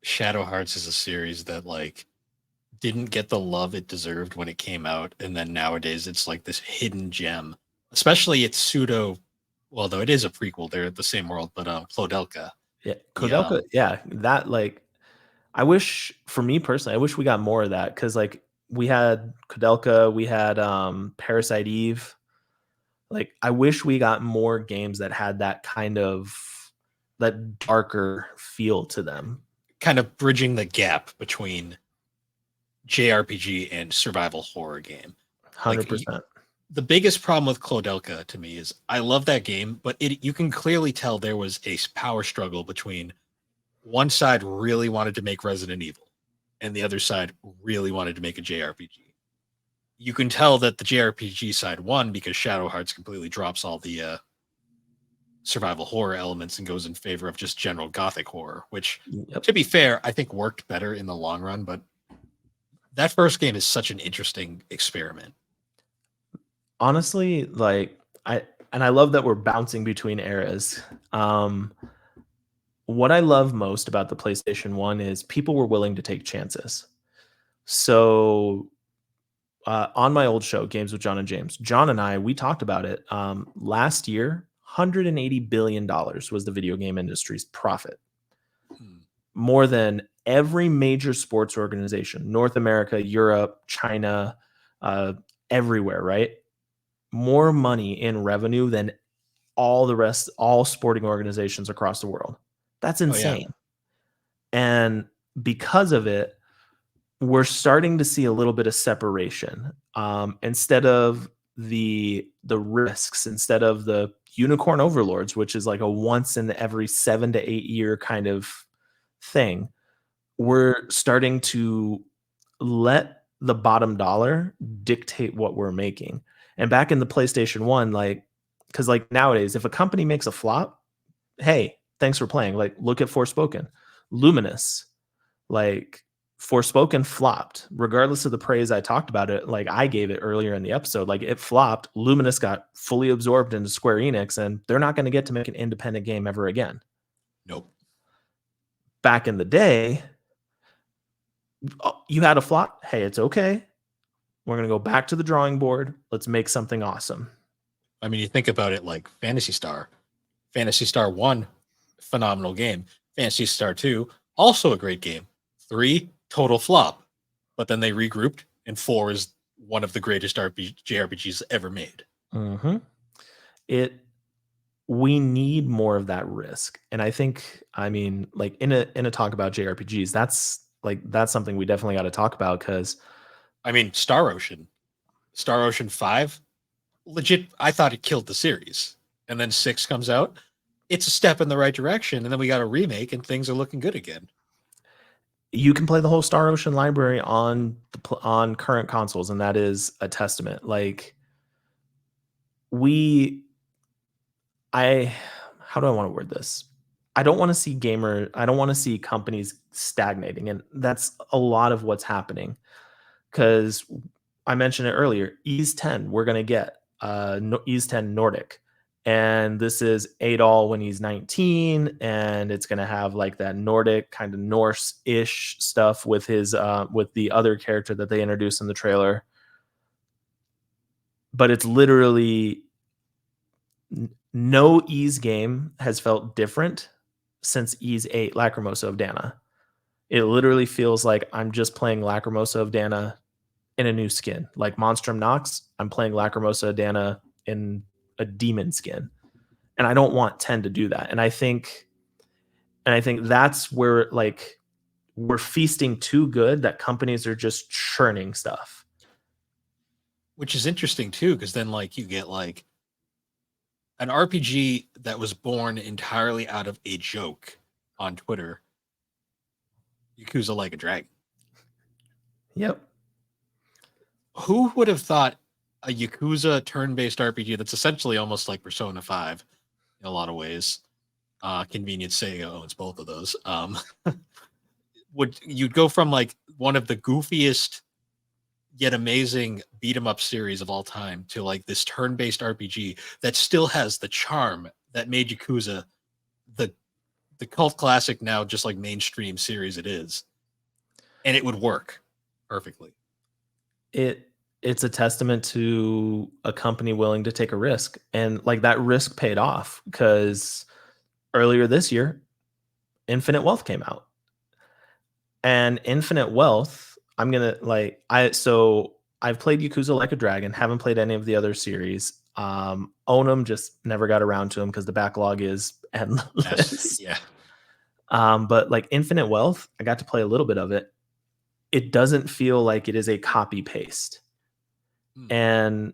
Shadow Hearts is a series that like didn't get the love it deserved when it came out, and then nowadays it's like this hidden gem. Especially its pseudo, well, though it is a prequel, they're the same world, but Clodelka. Yeah, The Kodelka, yeah, that like I wish for me personally, I wish we got more of that because like we had Kodelka, we had Parasite Eve. Like I wish we got more games that had that darker feel to them. kind of bridging the gap between JRPG and survival horror game. Like 100%. the biggest problem with Clodelka to me is I love that game, but you can clearly tell there was a power struggle between one side really wanted to make Resident Evil and the other side really wanted to make a JRPG. You can tell that the JRPG side won because Shadow Hearts completely drops all the survival horror elements and goes in favor of just general gothic horror, which, Yep. to be fair, I think worked better in the long run. But that first game is such an interesting experiment. Honestly, like I love that we're bouncing between eras. Um what I love most about the PlayStation 1 is people were willing to take chances. So on my old show, Games with John and James, John and I, we talked about it. Last year, $180 billion was the video game industry's profit, Hmm. more than every major sports organization, North America, Europe, China, uh, everywhere, right? More money in revenue than all sporting organizations across the world. That's Oh yeah, insane. And because of it, we're starting to see a little bit of separation. Instead of the risks, instead of the unicorn overlords, which is like a once in every 7 to 8 year kind of thing, we're starting to let the bottom dollar dictate what we're making. And back in the PlayStation 1, like Because like nowadays, if a company makes a flop, hey, thanks for playing. Like, look at Forspoken, Luminous. Like, Forspoken flopped, regardless of the praise I talked about it. Like I gave it earlier in the episode, like it flopped. Luminous got fully absorbed into Square Enix, and they're not going to get to make an independent game ever again. Nope. Back in the day, you had a flop. Hey, it's okay. We're going to go back to the drawing board. Let's make something awesome. I mean, you think about it like Phantasy Star. Phantasy Star 1, phenomenal game. Phantasy Star 2, also a great game. 3, total flop. But then they regrouped, and 4 is one of the greatest JRPGs ever made. Mm-hmm. We need more of that risk. And I think, I mean, like in a talk about JRPGs, that's something we definitely got to talk about, because I mean, Star Ocean 5, legit, I thought it killed the series. And then 6 comes out. It's a step in the right direction. And then we got a remake, and things are looking good again. you can play the whole Star Ocean library on current consoles, and that is a testament. Like how do I want to word this? I don't want to see companies stagnating, and that's a lot of what's happening. Because I mentioned it earlier, Ease 10, we're going to get Ease 10 Nordic. And this is Adol when he's 19, and it's going to have like that Nordic kind of Norse-ish stuff with his with the other character that they introduced in the trailer. But it's literally no Ease game has felt different since Ease 8 Lacrimosa of Dana. It literally feels like I'm just playing Lacrimosa of Dana in a new skin. Like Monstrum Nox, I'm playing Lacrimosa of Dana in a demon skin. And I don't want 10 to do that. And I think that's where like we're feasting too good that companies are just churning stuff. Which is interesting too, because then like you get like an RPG that was born entirely out of a joke on Twitter. Yakuza Like a Dragon. Yep. Who would have thought a Yakuza turn-based RPG that's essentially almost like Persona 5 in a lot of ways? Convenient Sega owns both of those. You'd go from like one of the goofiest yet amazing beat 'em up series of all time to like this turn-based RPG that still has the charm that made Yakuza the cult classic, now just like mainstream series it is, and it would work perfectly. It's a testament to a company willing to take a risk, and like that risk paid off, because earlier this year Infinite Wealth came out. And Infinite Wealth, I've played Yakuza Like a Dragon, haven't played any of the other series. Own them, just never got around to them because the backlog is endless. Yeah. But like Infinite Wealth, I got to play a little bit of it. It doesn't feel like it is a copy paste. And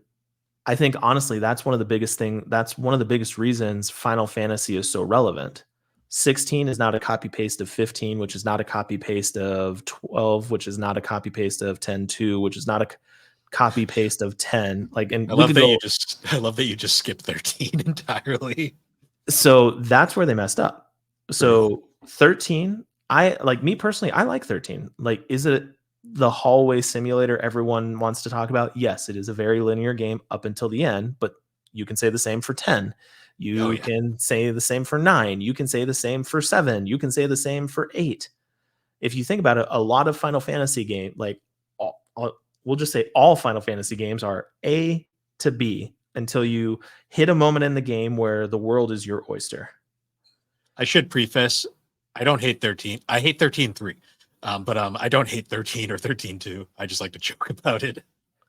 I think honestly, that's one of the biggest reasons Final Fantasy is so relevant. 16 is not a copy paste of 15, which is not a copy paste of 12, which is not a copy paste of 10-2, which is not a copy paste of 10. Like, and I love that you just skipped 13 entirely. So that's where they messed up. So 13, I like I like 13. Like, is it the hallway simulator everyone wants to talk about? Yes, it is a very linear game up until the end, but you can say the same for 10. You can say the same for 9. You can say the same for 7. You can say the same for 8. If you think about it, a lot of Final Fantasy game, like we'll just say all Final Fantasy games are A to B until you hit a moment in the game where the world is your oyster. I should preface, I don't hate 13. I hate 13.3. But I don't hate 13 or 13.2. I just like to joke about it.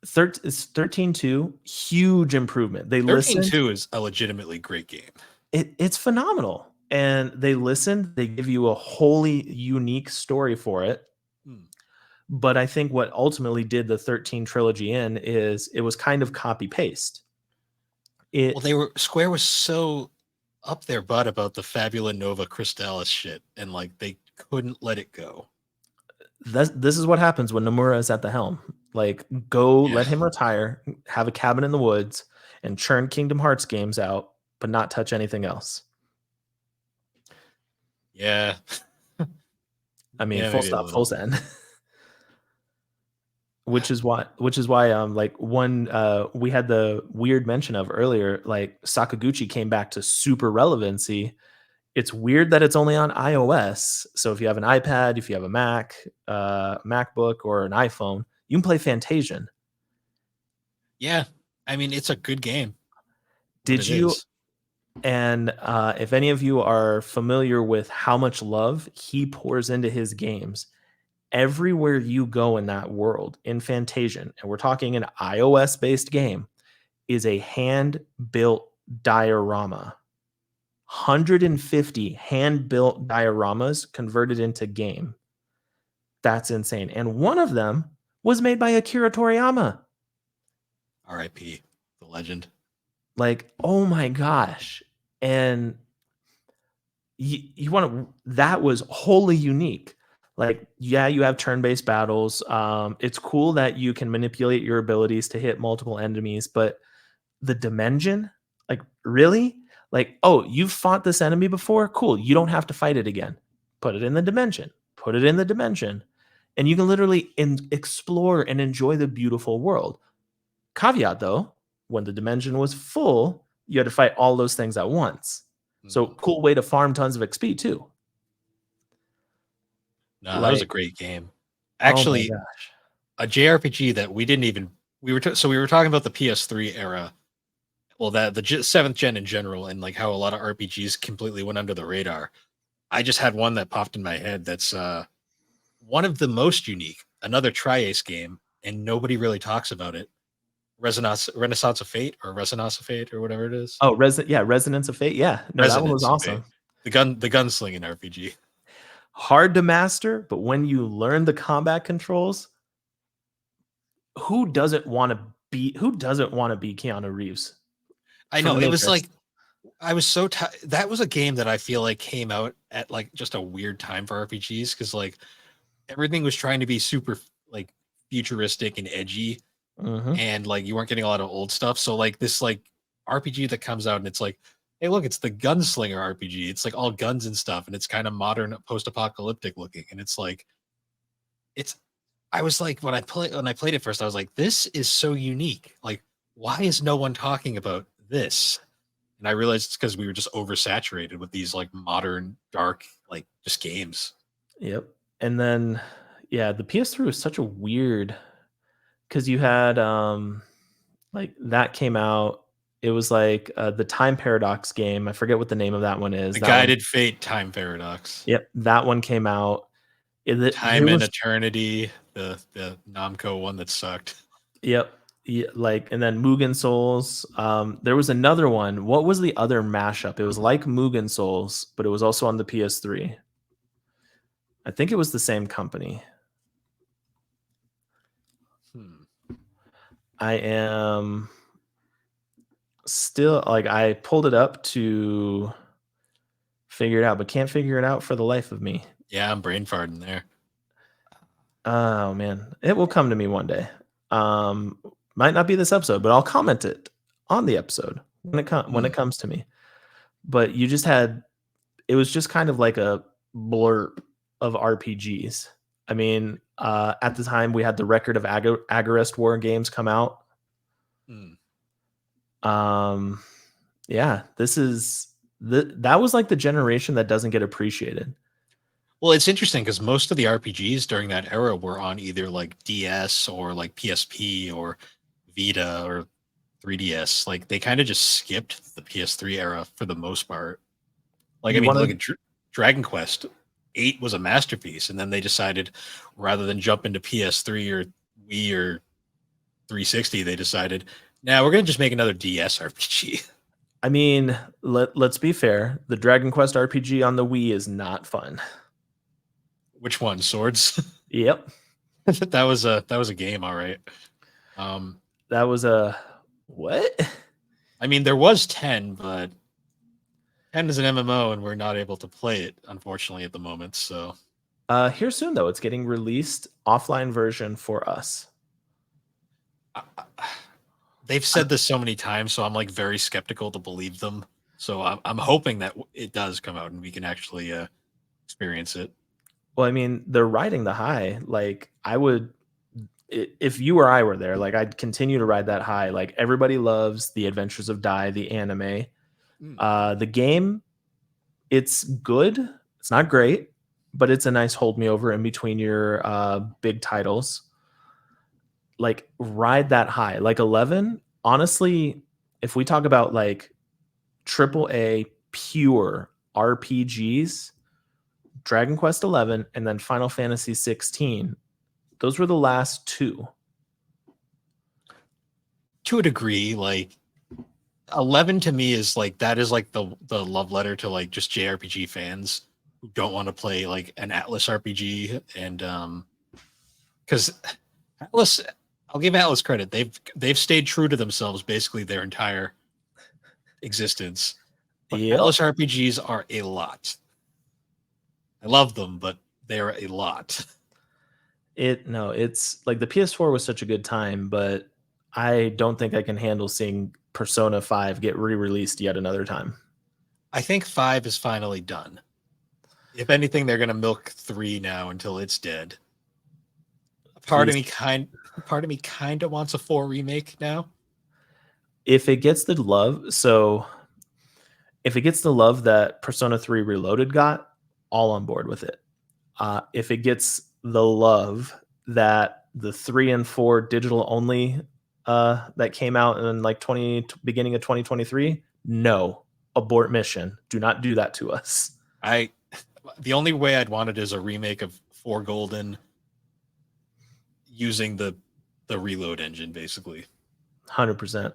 13.2, huge improvement. 13.2 is a legitimately great game. It's phenomenal. And they listened. They give you a wholly unique story for it. But I think what ultimately did the 13 trilogy is it was kind of copy paste. Square was so up their butt about the Fabula Nova Crystallis shit, and like they couldn't let it go. This is what happens when Nomura is at the helm. Like, let him retire, have a cabin in the woods, and churn Kingdom Hearts games out, but not touch anything else. Yeah. I mean, Yeah, full maybe a stop, full little. send. Which is why like one we had the weird mention of earlier, like Sakaguchi came back to super relevancy. It's weird that it's only on iOS. So if you have an iPad, if you have a Mac, MacBook, or an iPhone, you can play Fantasian. Yeah. I mean, it's a good game. What Did it you? is. And if any of you are familiar with how much love he pours into his games, everywhere you go in that world in Fantasian, and we're talking an iOS based game, is a hand built diorama. 150 hand built dioramas converted into game. That's insane. And one of them was made by Akira Toriyama. R.I.P. The legend. Like, oh my gosh. And you want to, that was wholly unique. Like, yeah, you have turn-based battles. It's cool that you can manipulate your abilities to hit multiple enemies, but the dimension, like, really? Like, oh, you've fought this enemy before? Cool. You don't have to fight it again. Put it in the dimension. Put it in the dimension. And you can literally explore and enjoy the beautiful world. Caveat though, when the dimension was full, you had to fight all those things at once. So Mm. cool way to farm tons of XP too. No, that was a Like, great game. oh my Actually, gosh. a JRPG that we didn't even so we were talking about the PS3 era. Well, that the seventh gen in general, and like how a lot of RPGs completely went under the radar. I just had one that popped in my head. That's one of the most unique. Another Tri-Ace game, and nobody really talks about it. Renaissance of Fate, or Resonance of Fate, or whatever it is. Oh, yeah, Resonance of Fate. Yeah, no, that one was Resonance of Fate, awesome. the gunslinging RPG. Hard to master, but when you learn the combat controls, who doesn't want to be Keanu Reeves? I know From it no was tricks. like I was so that was a game that I feel like came out at like just a weird time for RPGs, because like everything was trying to be super like futuristic and edgy, Hmm. and like you weren't getting a lot of old stuff. So like this like RPG that comes out and it's like, hey, look, it's the Gunslinger RPG. It's like all guns and stuff, and it's kind of modern, post-apocalyptic looking, and it's like it's. I was like when I played it first, I was like, this is so unique. Like, why is no one talking about this? And I realized it's because we were just oversaturated with these like modern, dark, like just games. Yep. And then, yeah, the PS3 was such a weird, because you had like that came out. It was like the Time Paradox game. I forget what the name of that one is. The That one. Guided Fate Time Paradox. Yep, that one came out. There Time and was. Eternity, the Namco one that sucked. Yep. Yeah, like, and then Mugen Souls. There was another one. What was the other mashup? It was like Mugen Souls, but it was also on the PS3. I think it was the same company. Hmm. I am still like, I pulled it up to figure it out, but can't figure it out for the life of me. Yeah, I'm brain farting there. Oh man, it will come to me one day. Um, might not be this episode, but I'll comment it on the episode when Hmm. it comes to me. But you just had, it was just kind of like a blurb of RPGs. I mean, at the time we had the Record of Agarest War games come out. Hmm. Um, yeah, that was like the generation that doesn't get appreciated. Well, it's interesting because most of the RPGs during that era were on either like DS or like PSP or Vita or 3DS. Like they kind of just skipped the PS3 era for the most part. Like, I You mean, want look to at Dragon Quest 8 was a masterpiece, and then they decided rather than jump into PS3 or Wii or 360, they decided, now we're going to just make another DS RPG. I mean, let's be fair. The Dragon Quest RPG on the Wii is not fun. Which one? Swords? Yep. That was a game, all right. Um, That was a what? I mean, there was 10, but 10 is an MMO, and we're not able to play it, unfortunately, at the moment. So, Here soon though, it's getting released offline version for us. uh, they've said this so many times, so I'm like very skeptical to believe them. So I'm hoping that it does come out and we can actually experience it. Well, I mean, they're riding the high. Like I would, if you or I were there, like I'd continue to ride that high. Like everybody loves the Adventures of Dai, the anime. Mm. The game, it's good. It's not great, but it's a nice hold me over in between your big titles. Like ride that high. Like 11, honestly, if we talk about like triple A pure RPGs, Dragon Quest 11 and then Final Fantasy 16, those were the last two. To a degree, like 11 to me is like that is like the love letter to like just JRPG fans who don't want to play like an Atlas RPG and because Atlas, I'll give Atlas credit. They've stayed true to themselves basically their entire existence. But Yep. Atlas RPGs are a lot. I love them, but they are a lot. It's like the PS4 was such a good time, but I don't think I can handle seeing Persona 5 get re-released yet another time. I think 5 is finally done. If anything, they're gonna milk 3 now until it's dead. Part of Please. me kind of wants a 4 remake now. If it gets the love, so if it gets the love that Persona 3 Reloaded got, all on board with it. If it gets the love that the 3 and 4 digital only that came out in like beginning of 2023, no, abort mission. Do not do that to us. I the only way I'd want it is a remake of 4 Golden using the reload engine basically. 100%.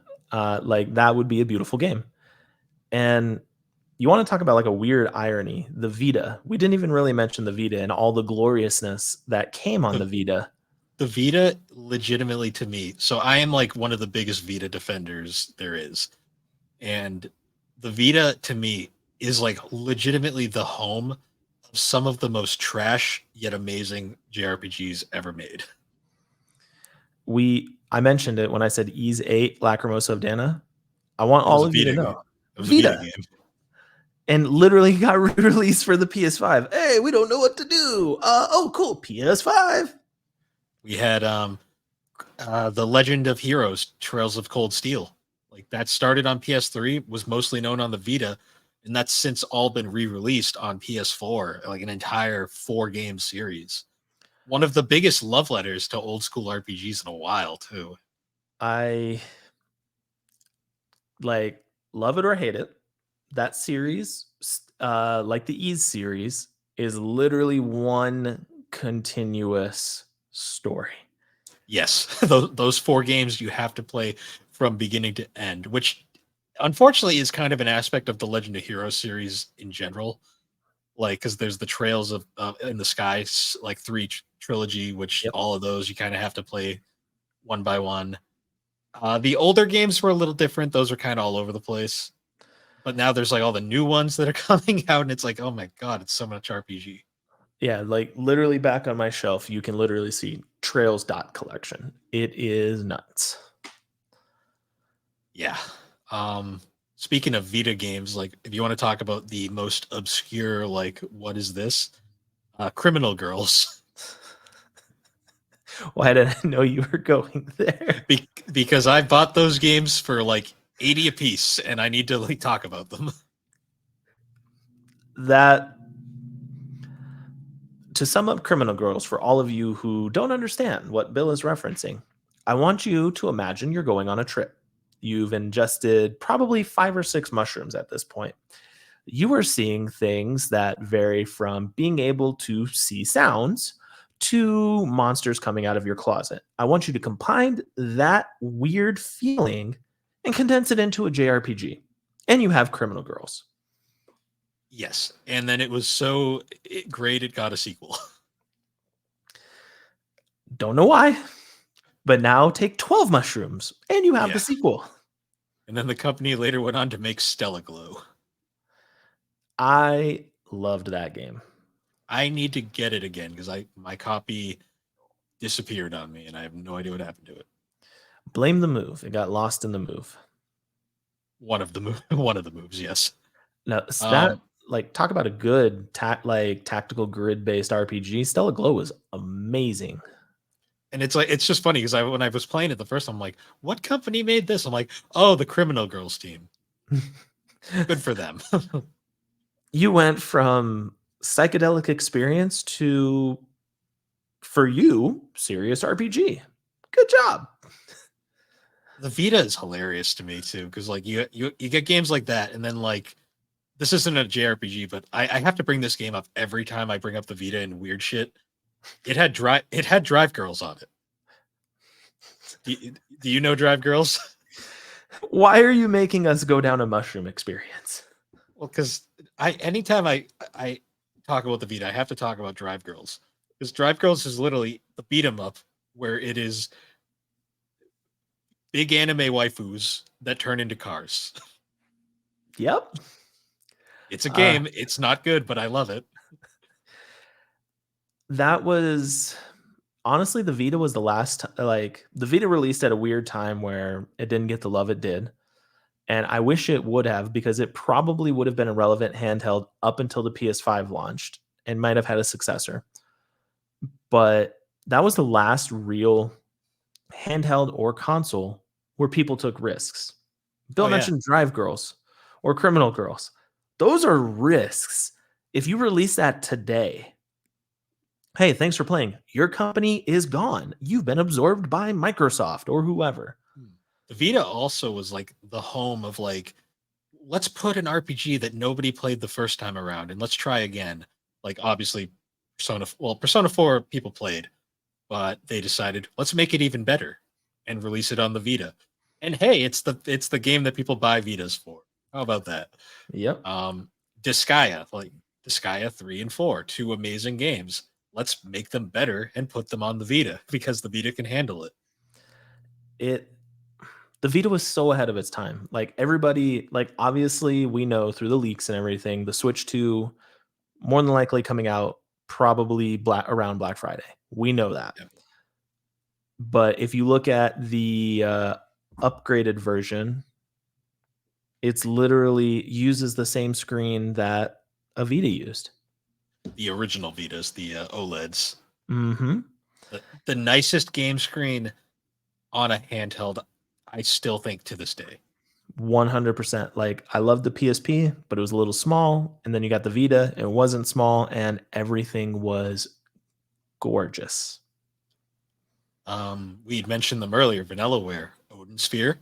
Like that would be a beautiful game. And you want to talk about like a weird irony, the Vita. We didn't even really mention the Vita and all the gloriousness that came on the The Vita. the Vita legitimately to me. So I am like one of the biggest Vita defenders there is. And the Vita to me is like legitimately the home of some of the most trash yet amazing JRPGs ever made. I mentioned it when I said Ease 8 Lacrimosa of Dana. I want It was all a of you to Vita game. know. It was a Vita Vita. game. And literally got released for the PS5. Hey, we don't know what to do. Oh, cool. PS5. We had the Legend of Heroes, Trails of Cold Steel. Like that started on PS3, was mostly known on the Vita, and that's since all been re-released on PS4, like an entire 4 game series. One of the biggest love letters to old school RPGs in a while, too. I like love it or hate it. That series, like the Ease series, is literally one continuous story. Yes, those 4 games you have to play from beginning to end, which unfortunately is kind of an aspect of the Legend of Heroes series in general. Like, because there's the Trails of in the Sky, like trilogy, which Yep. all of those you kind of have to play one by one. The older games were a little different; those are kind of all over the place. But now there's like all the new ones that are coming out, and it's like, oh my god, it's so much RPG. Yeah, like literally back on my shelf, you can literally see Trails dot collection. It is nuts. Yeah. Um, Speaking of Vita games, like if you want to talk about the most obscure, like what is this? Criminal Girls, Why did I know you were going there? because I bought those games for like 80 a piece, and I need to like talk about them. That to sum up Criminal Girls for all of you who don't understand what Bill is referencing, I want you to imagine you're going on a trip. You've ingested probably 5 or 6 mushrooms at this point. You are seeing things that vary from being able to see sounds to monsters coming out of your closet. I want you to combine that weird feeling and condense it into a JRPG. And you have Criminal Girls. Yes, and then it was so great it got a sequel. Don't know why, but now take 12 mushrooms and you have the Yeah, sequel. and then the company later went on to make Stella Glow. I loved that game. I need to get it again because I my copy disappeared on me, and I have no idea what happened to it. Blame the move. It got lost in the move. One of the moves, yes. Now that Um, like talk about a good tactical grid based RPG. Stellar Glow was amazing. and it's like it's just funny because when I was playing it the first time, I'm like, what company made this? I'm like, oh, the Criminal Girls team. Good for them. You went from psychedelic experience to, for you, serious RPG. Good job. The Vita is hilarious to me too, because like you get games like that, and then like this isn't a JRPG, but I have to bring this game up every time I bring up the Vita and weird shit. It had Drive Girls on it. Do you know Drive Girls? Why are you making us go down a mushroom experience? Well, because I anytime I talk about the Vita, I have to talk about Drive Girls because Drive Girls is literally the beat 'em up where it is big anime waifus that turn into cars. Yep. It's a Uh, game. It's not good, but I love it. that was honestly the Vita was the last like the Vita released at a weird time where it didn't get the love it did. And I wish it would have because it probably would have been a relevant handheld up until the PS5 launched and might have had a successor. But that was the last real handheld or console where people took risks. Oh Bill yeah, mentioned Drive Girls or Criminal Girls. Those are risks. If you release that today, hey, thanks for playing. Your company is gone. You've been absorbed by Microsoft or whoever. the Vita also was like the home of like let's put an RPG that nobody played the first time around and let's try again. Like obviously Persona 4 people played, but they decided let's make it even better and release it on the Vita. And hey, it's the game that people buy Vitas for. How about that? Yep. Um Disgaea, like Disgaea 3 and 4, two amazing games. Let's make them better and put them on the Vita because the Vita can handle it. It the Vita was so ahead of its time. Like everybody, like obviously we know through the leaks and everything, the Switch 2 more than likely coming out probably around Black Friday. We know that. Yeah. But if you look at the upgraded version, it's literally uses the same screen that a Vita used. The original Vitas, the OLEDs, Mm-hmm. the nicest game screen on a handheld, I still think to this day. 100%. Like I loved the PSP, but it was a little small. And then you got the Vita, it wasn't small, and everything was gorgeous. We'd mentioned them earlier. Vanillaware, Odin Sphere,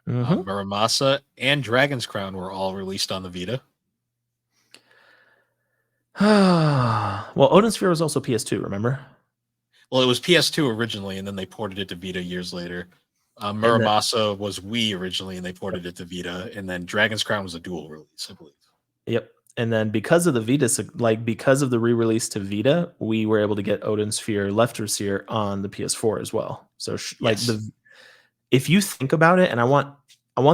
Mm-hmm. Muramasa, and Dragon's Crown were all released on the Vita. Well, Odin Sphere was also PS2, remember? Well, it was PS2 originally, and then they ported it to Vita years later. And the, Muramasa was Wii originally, and they ported it to Vita. And then Dragon's Crown was a dual release, I believe. yep. And then because of the Vita, like because of the re-release to Vita, we were able to get Odin Sphere, Lefter Sphere on the PS4 as well. So like Yes. if you think about it, and I want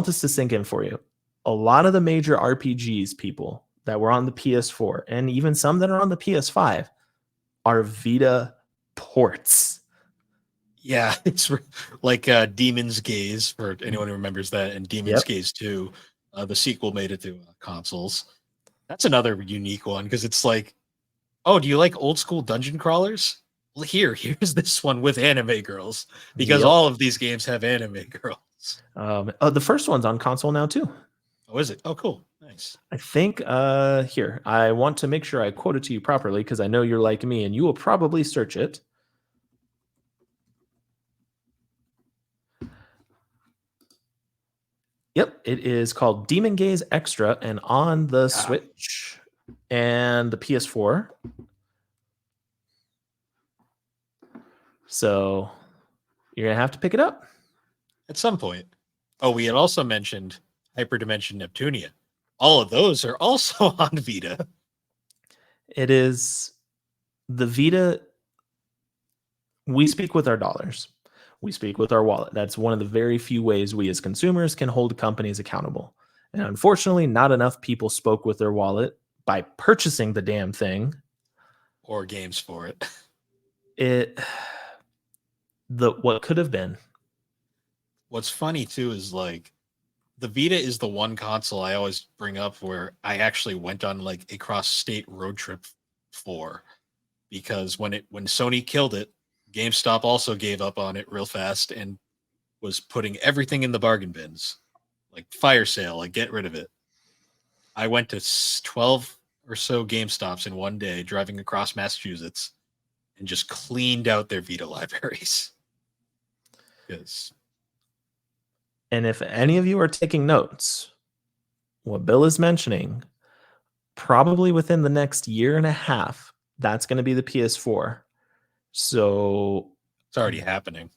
this to sink in for you, a lot of the major RPGs people that were on the PS4 and even some that are on the PS5 are Vita ports. Yeah, it's like Demon's Gaze for anyone who remembers that, and Demon's Yep. Gaze 2, the sequel made it to consoles. That's another unique one because it's like, oh, do you like old school dungeon crawlers? Well, here's this one with anime girls because Yep. all of these games have anime girls. The first one's on console now too. Oh, is it? Oh, cool, nice. I think here, I want to make sure I quote it to you properly because I know you're like me and you will probably search it. Yep, it is called Demon Gaze Extra and on the Ah, Switch and the PS4. So you're gonna have to pick it up. at some point. Oh, we had also mentioned Hyperdimension Neptunia. All of those are also on Vita. It is the Vita. We speak with our dollars. We speak with our wallet. That's one of the very few ways we as consumers can hold companies accountable. And unfortunately, not enough people spoke with their wallet by purchasing the damn thing. Or games for it. It the what could have been. what's funny too is like the Vita is the one console I always bring up where I actually went on like a cross state road trip for, because when Sony killed it, GameStop also gave up on it real fast and was putting everything in the bargain bins, like fire sale, like get rid of it. I went to 12 or so GameStops in one day, driving across Massachusetts, and just cleaned out their Vita libraries. Because And if any of you are taking notes, what Bill is mentioning, probably within the next year and a half, that's going to be the PS4. So it's already happening.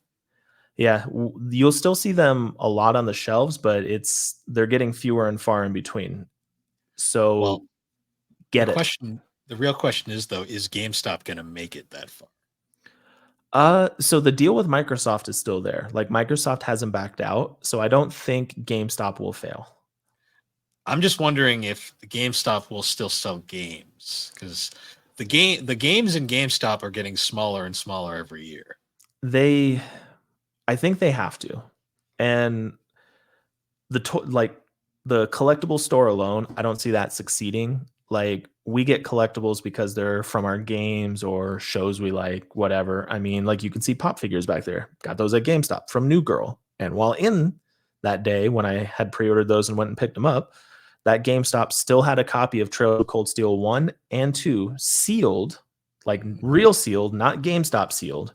yeah, you'll still see them a lot on the shelves, but they're getting fewer and far in between. Well, So the get it. question, the real question is though, is GameStop going to make it that far? So the deal with Microsoft is still there. Like Microsoft hasn't backed out, so I don't think GameStop will fail. I'm just wondering if the GameStop will still sell games, because the games in GameStop are getting smaller and smaller every year. I think they have to, and like the collectible store alone, I don't see that succeeding. Like we get collectibles because they're from our games or shows we like, whatever. I mean, like you can see pop figures back there. Got those at GameStop from New Girl. And while in that day when I had pre-ordered those and went and picked them up, that GameStop still had a copy of Trail of Cold Steel 1 and 2 sealed, like real sealed, not GameStop sealed,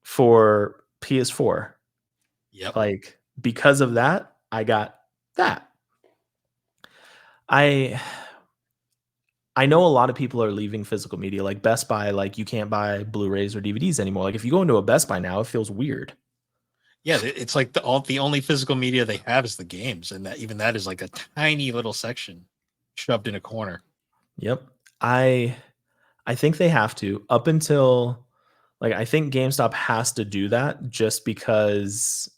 for PS4. Yep. Like because of that, I got that. I I know a lot of people are leaving physical media, like Best Buy. Like you can't buy Blu-rays or DVDs anymore. Like if you go into a Best Buy now, it feels weird. Yeah, it's like the only physical media they have is the games, and that even that is like a tiny little section shoved in a corner. Yep. I I think they have to up until like I think GameStop has to do that just because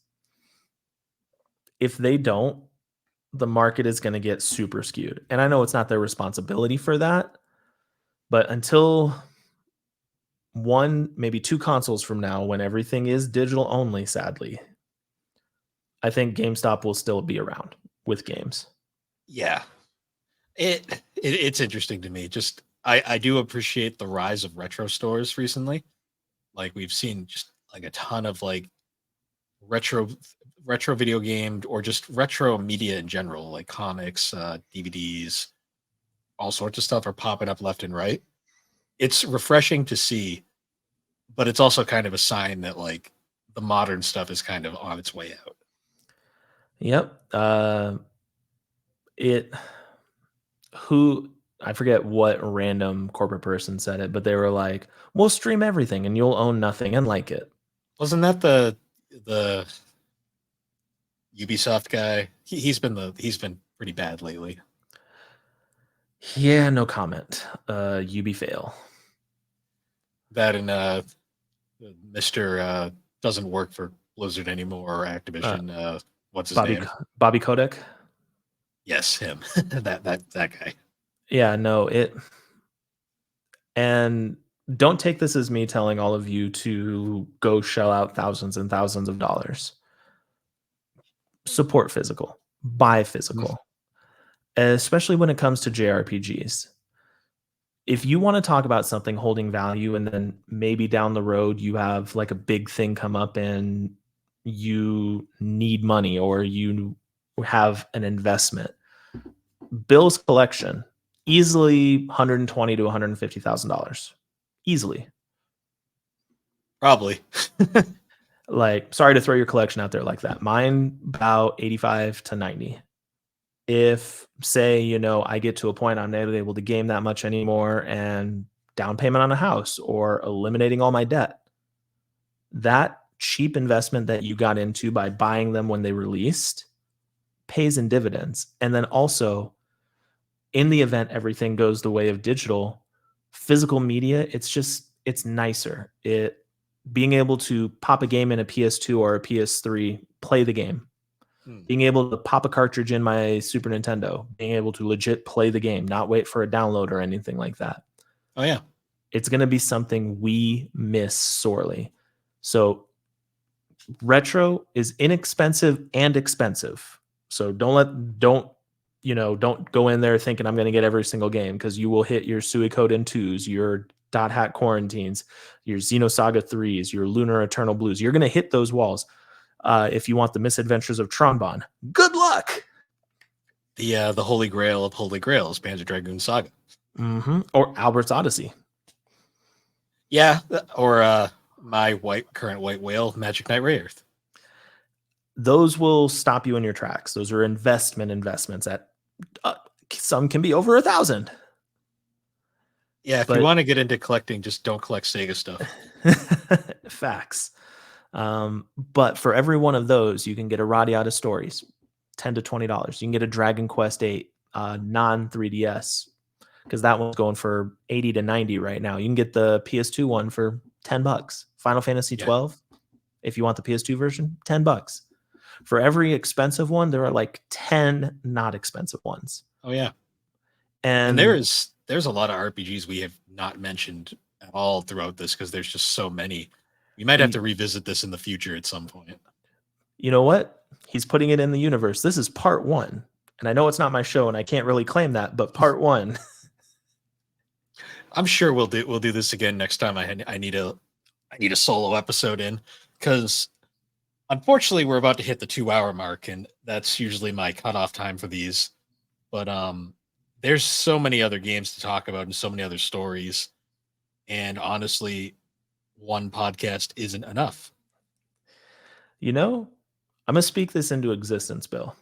if they don't, the market is going to get super skewed. And I know it's not their responsibility for that, but until one, maybe two consoles from now, when everything is digital only, sadly, I think GameStop will still be around with games. Yeah, it's interesting to me. Just I do appreciate the rise of retro stores recently. Like we've seen just like a ton of like retro video game or just retro media in general, like comics, DVDs, all sorts of stuff are popping up left and right. It's refreshing to see, but it's also kind of a sign that like the modern stuff is kind of on its way out. Yep. It who I forget what random corporate person said it, but they were like, "We'll stream everything and you'll own nothing and like it." Wasn't that the Ubisoft guy? He's been pretty bad lately. Yeah, no comment. Ubi fail. That and Mister doesn't work for Blizzard anymore or Uh, Activision. What's his Bobby name? Bobby Kotick. Yes, him. That guy. Yeah, no, it and don't take this as me telling all of you to go shell out thousands and thousands of dollars. Support physical, buy physical, especially when it comes to JRPGs. If you want to talk about something holding value and then maybe down the road you have like a big thing come up and you need money or you have an investment, Bill's collection easily 120 to $150,000 easily. Probably. Like, sorry to throw your collection out there like that. Mine about 85 to 90. If say, I get to a point I'm not able to game that much anymore and down payment on a house or eliminating all my debt, that cheap investment that you got into by buying them when they released pays in dividends. And then also in the event everything goes the way of digital, physical media, it's nicer. It being able to pop a game in a PS2 or a PS3, play the game. Being able to pop a cartridge in my Super Nintendo, being able to legit play the game, not wait for a download or anything like that. Oh yeah. It's going to be something we miss sorely. So Retro is inexpensive and expensive. So don't go in there thinking I'm going to get every single game, because you will hit your Suikoden 2s, your Dot Hat Quarantines, your Xenosaga 3s, your Lunar Eternal Blues. You're going to hit those walls. If you want the Misadventures of Tronbon, good luck. The Holy Grail of Holy Grails, Panzer Dragoon Saga. Or Albert's Odyssey. Yeah, or my current white whale, Magic Knight Rayearth. Those will stop you in your tracks. Those are investments at some can be over 1,000. Yeah, if you want to get into collecting, just don't collect Sega stuff. Facts. But for every one of those, you can get a Radiata Stories, $10 to $20. You can get a Dragon Quest 8 non 3DS, because that one's going for 80 to 90 right now. You can get the PS2 one for $10. Final Fantasy 12, if you want the PS2 version, $10. For every expensive one, there are like 10 not expensive ones. Oh yeah. And there's a lot of RPGs we have not mentioned at all throughout this, because there's just so many. We might have to revisit this in the future at some point. You know what? He's putting it in the universe. This is part 1. And I know it's not my show and I can't really claim that, but part 1. I'm sure we'll do this again next time I need a solo episode in, because unfortunately we're about to hit the 2-hour mark, and that's usually my cutoff time for these. But there's so many other games to talk about and so many other stories, and honestly, one podcast isn't enough. You know, I'm gonna speak this into existence, Bill.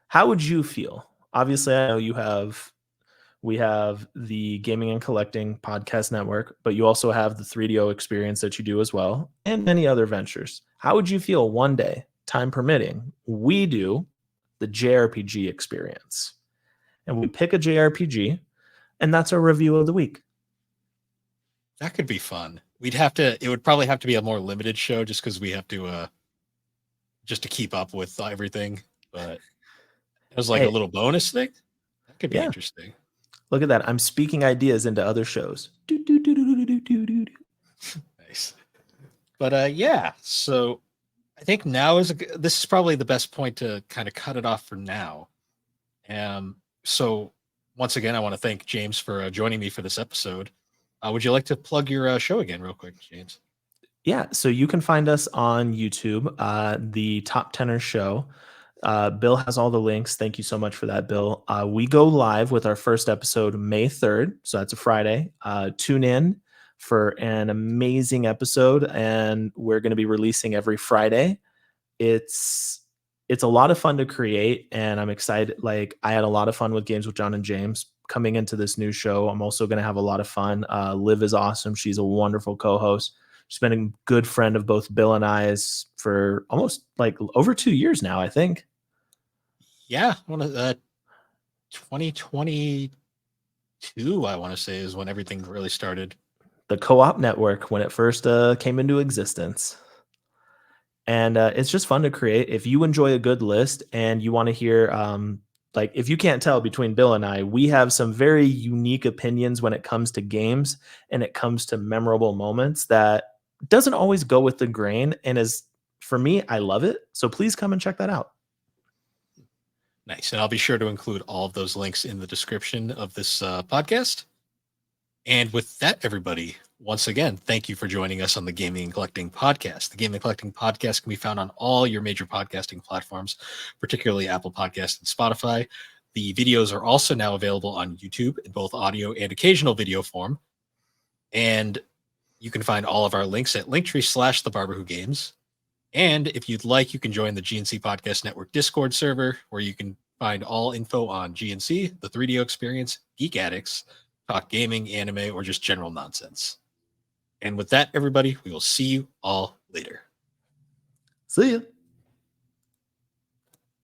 How would you feel? Obviously, I know we have the Gaming and Collecting Podcast Network, but you also have the 3DO experience that you do as well, and many other ventures. How would you feel one day, time permitting, we do the JRPG experience? And we pick a JRPG, and that's our review of the week. That could be fun. It would probably have to be a more limited show, just because we have to just to keep up with everything. But it was like a little bonus thing. That could be interesting. Look at that. I'm speaking ideas into other shows. Nice. But yeah, so I think now this is probably the best point to kind of cut it off for now. So once again, I want to thank James for joining me for this episode. Would you like to plug your show again real quick, James? Yeah, so you can find us on YouTube, the Top Tenor Show. Bill has all the links. Thank you so much for that, Bill. We go live with our first episode May 3rd, so that's a Friday. Tune in for an amazing episode, and we're going to be releasing every Friday. It's a lot of fun to create, and I'm excited. Like, I had a lot of fun with Games with John and James coming into this new show. I'm also going to have a lot of fun. Liv is awesome. She's a wonderful co-host. She's been a good friend of both Bill and I's for almost like over 2 years now, I think. Yeah, 2022, I want to say, is when everything really started. The Co-op Network, when it first came into existence. And it's just fun to create. If you enjoy a good list and you want to hear, like, if you can't tell between Bill and I, we have some very unique opinions when it comes to games and it comes to memorable moments that doesn't always go with the grain. And for me, I love it. So please come and check that out. Nice. And I'll be sure to include all of those links in the description of this podcast. And with that, everybody, once again, thank you for joining us on the Gaming and Collecting Podcast. The Gaming and Collecting Podcast can be found on all your major podcasting platforms, particularly Apple Podcasts and Spotify. The videos are also now available on YouTube in both audio and occasional video form. And you can find all of our links at linktree/thebarberwhogames. And if you'd like, you can join the GNC Podcast Network Discord server, where you can find all info on GNC, the 3DO experience, Geek Addicts, talk gaming, anime, or just general nonsense. And with that, everybody, we will see you all later. See ya.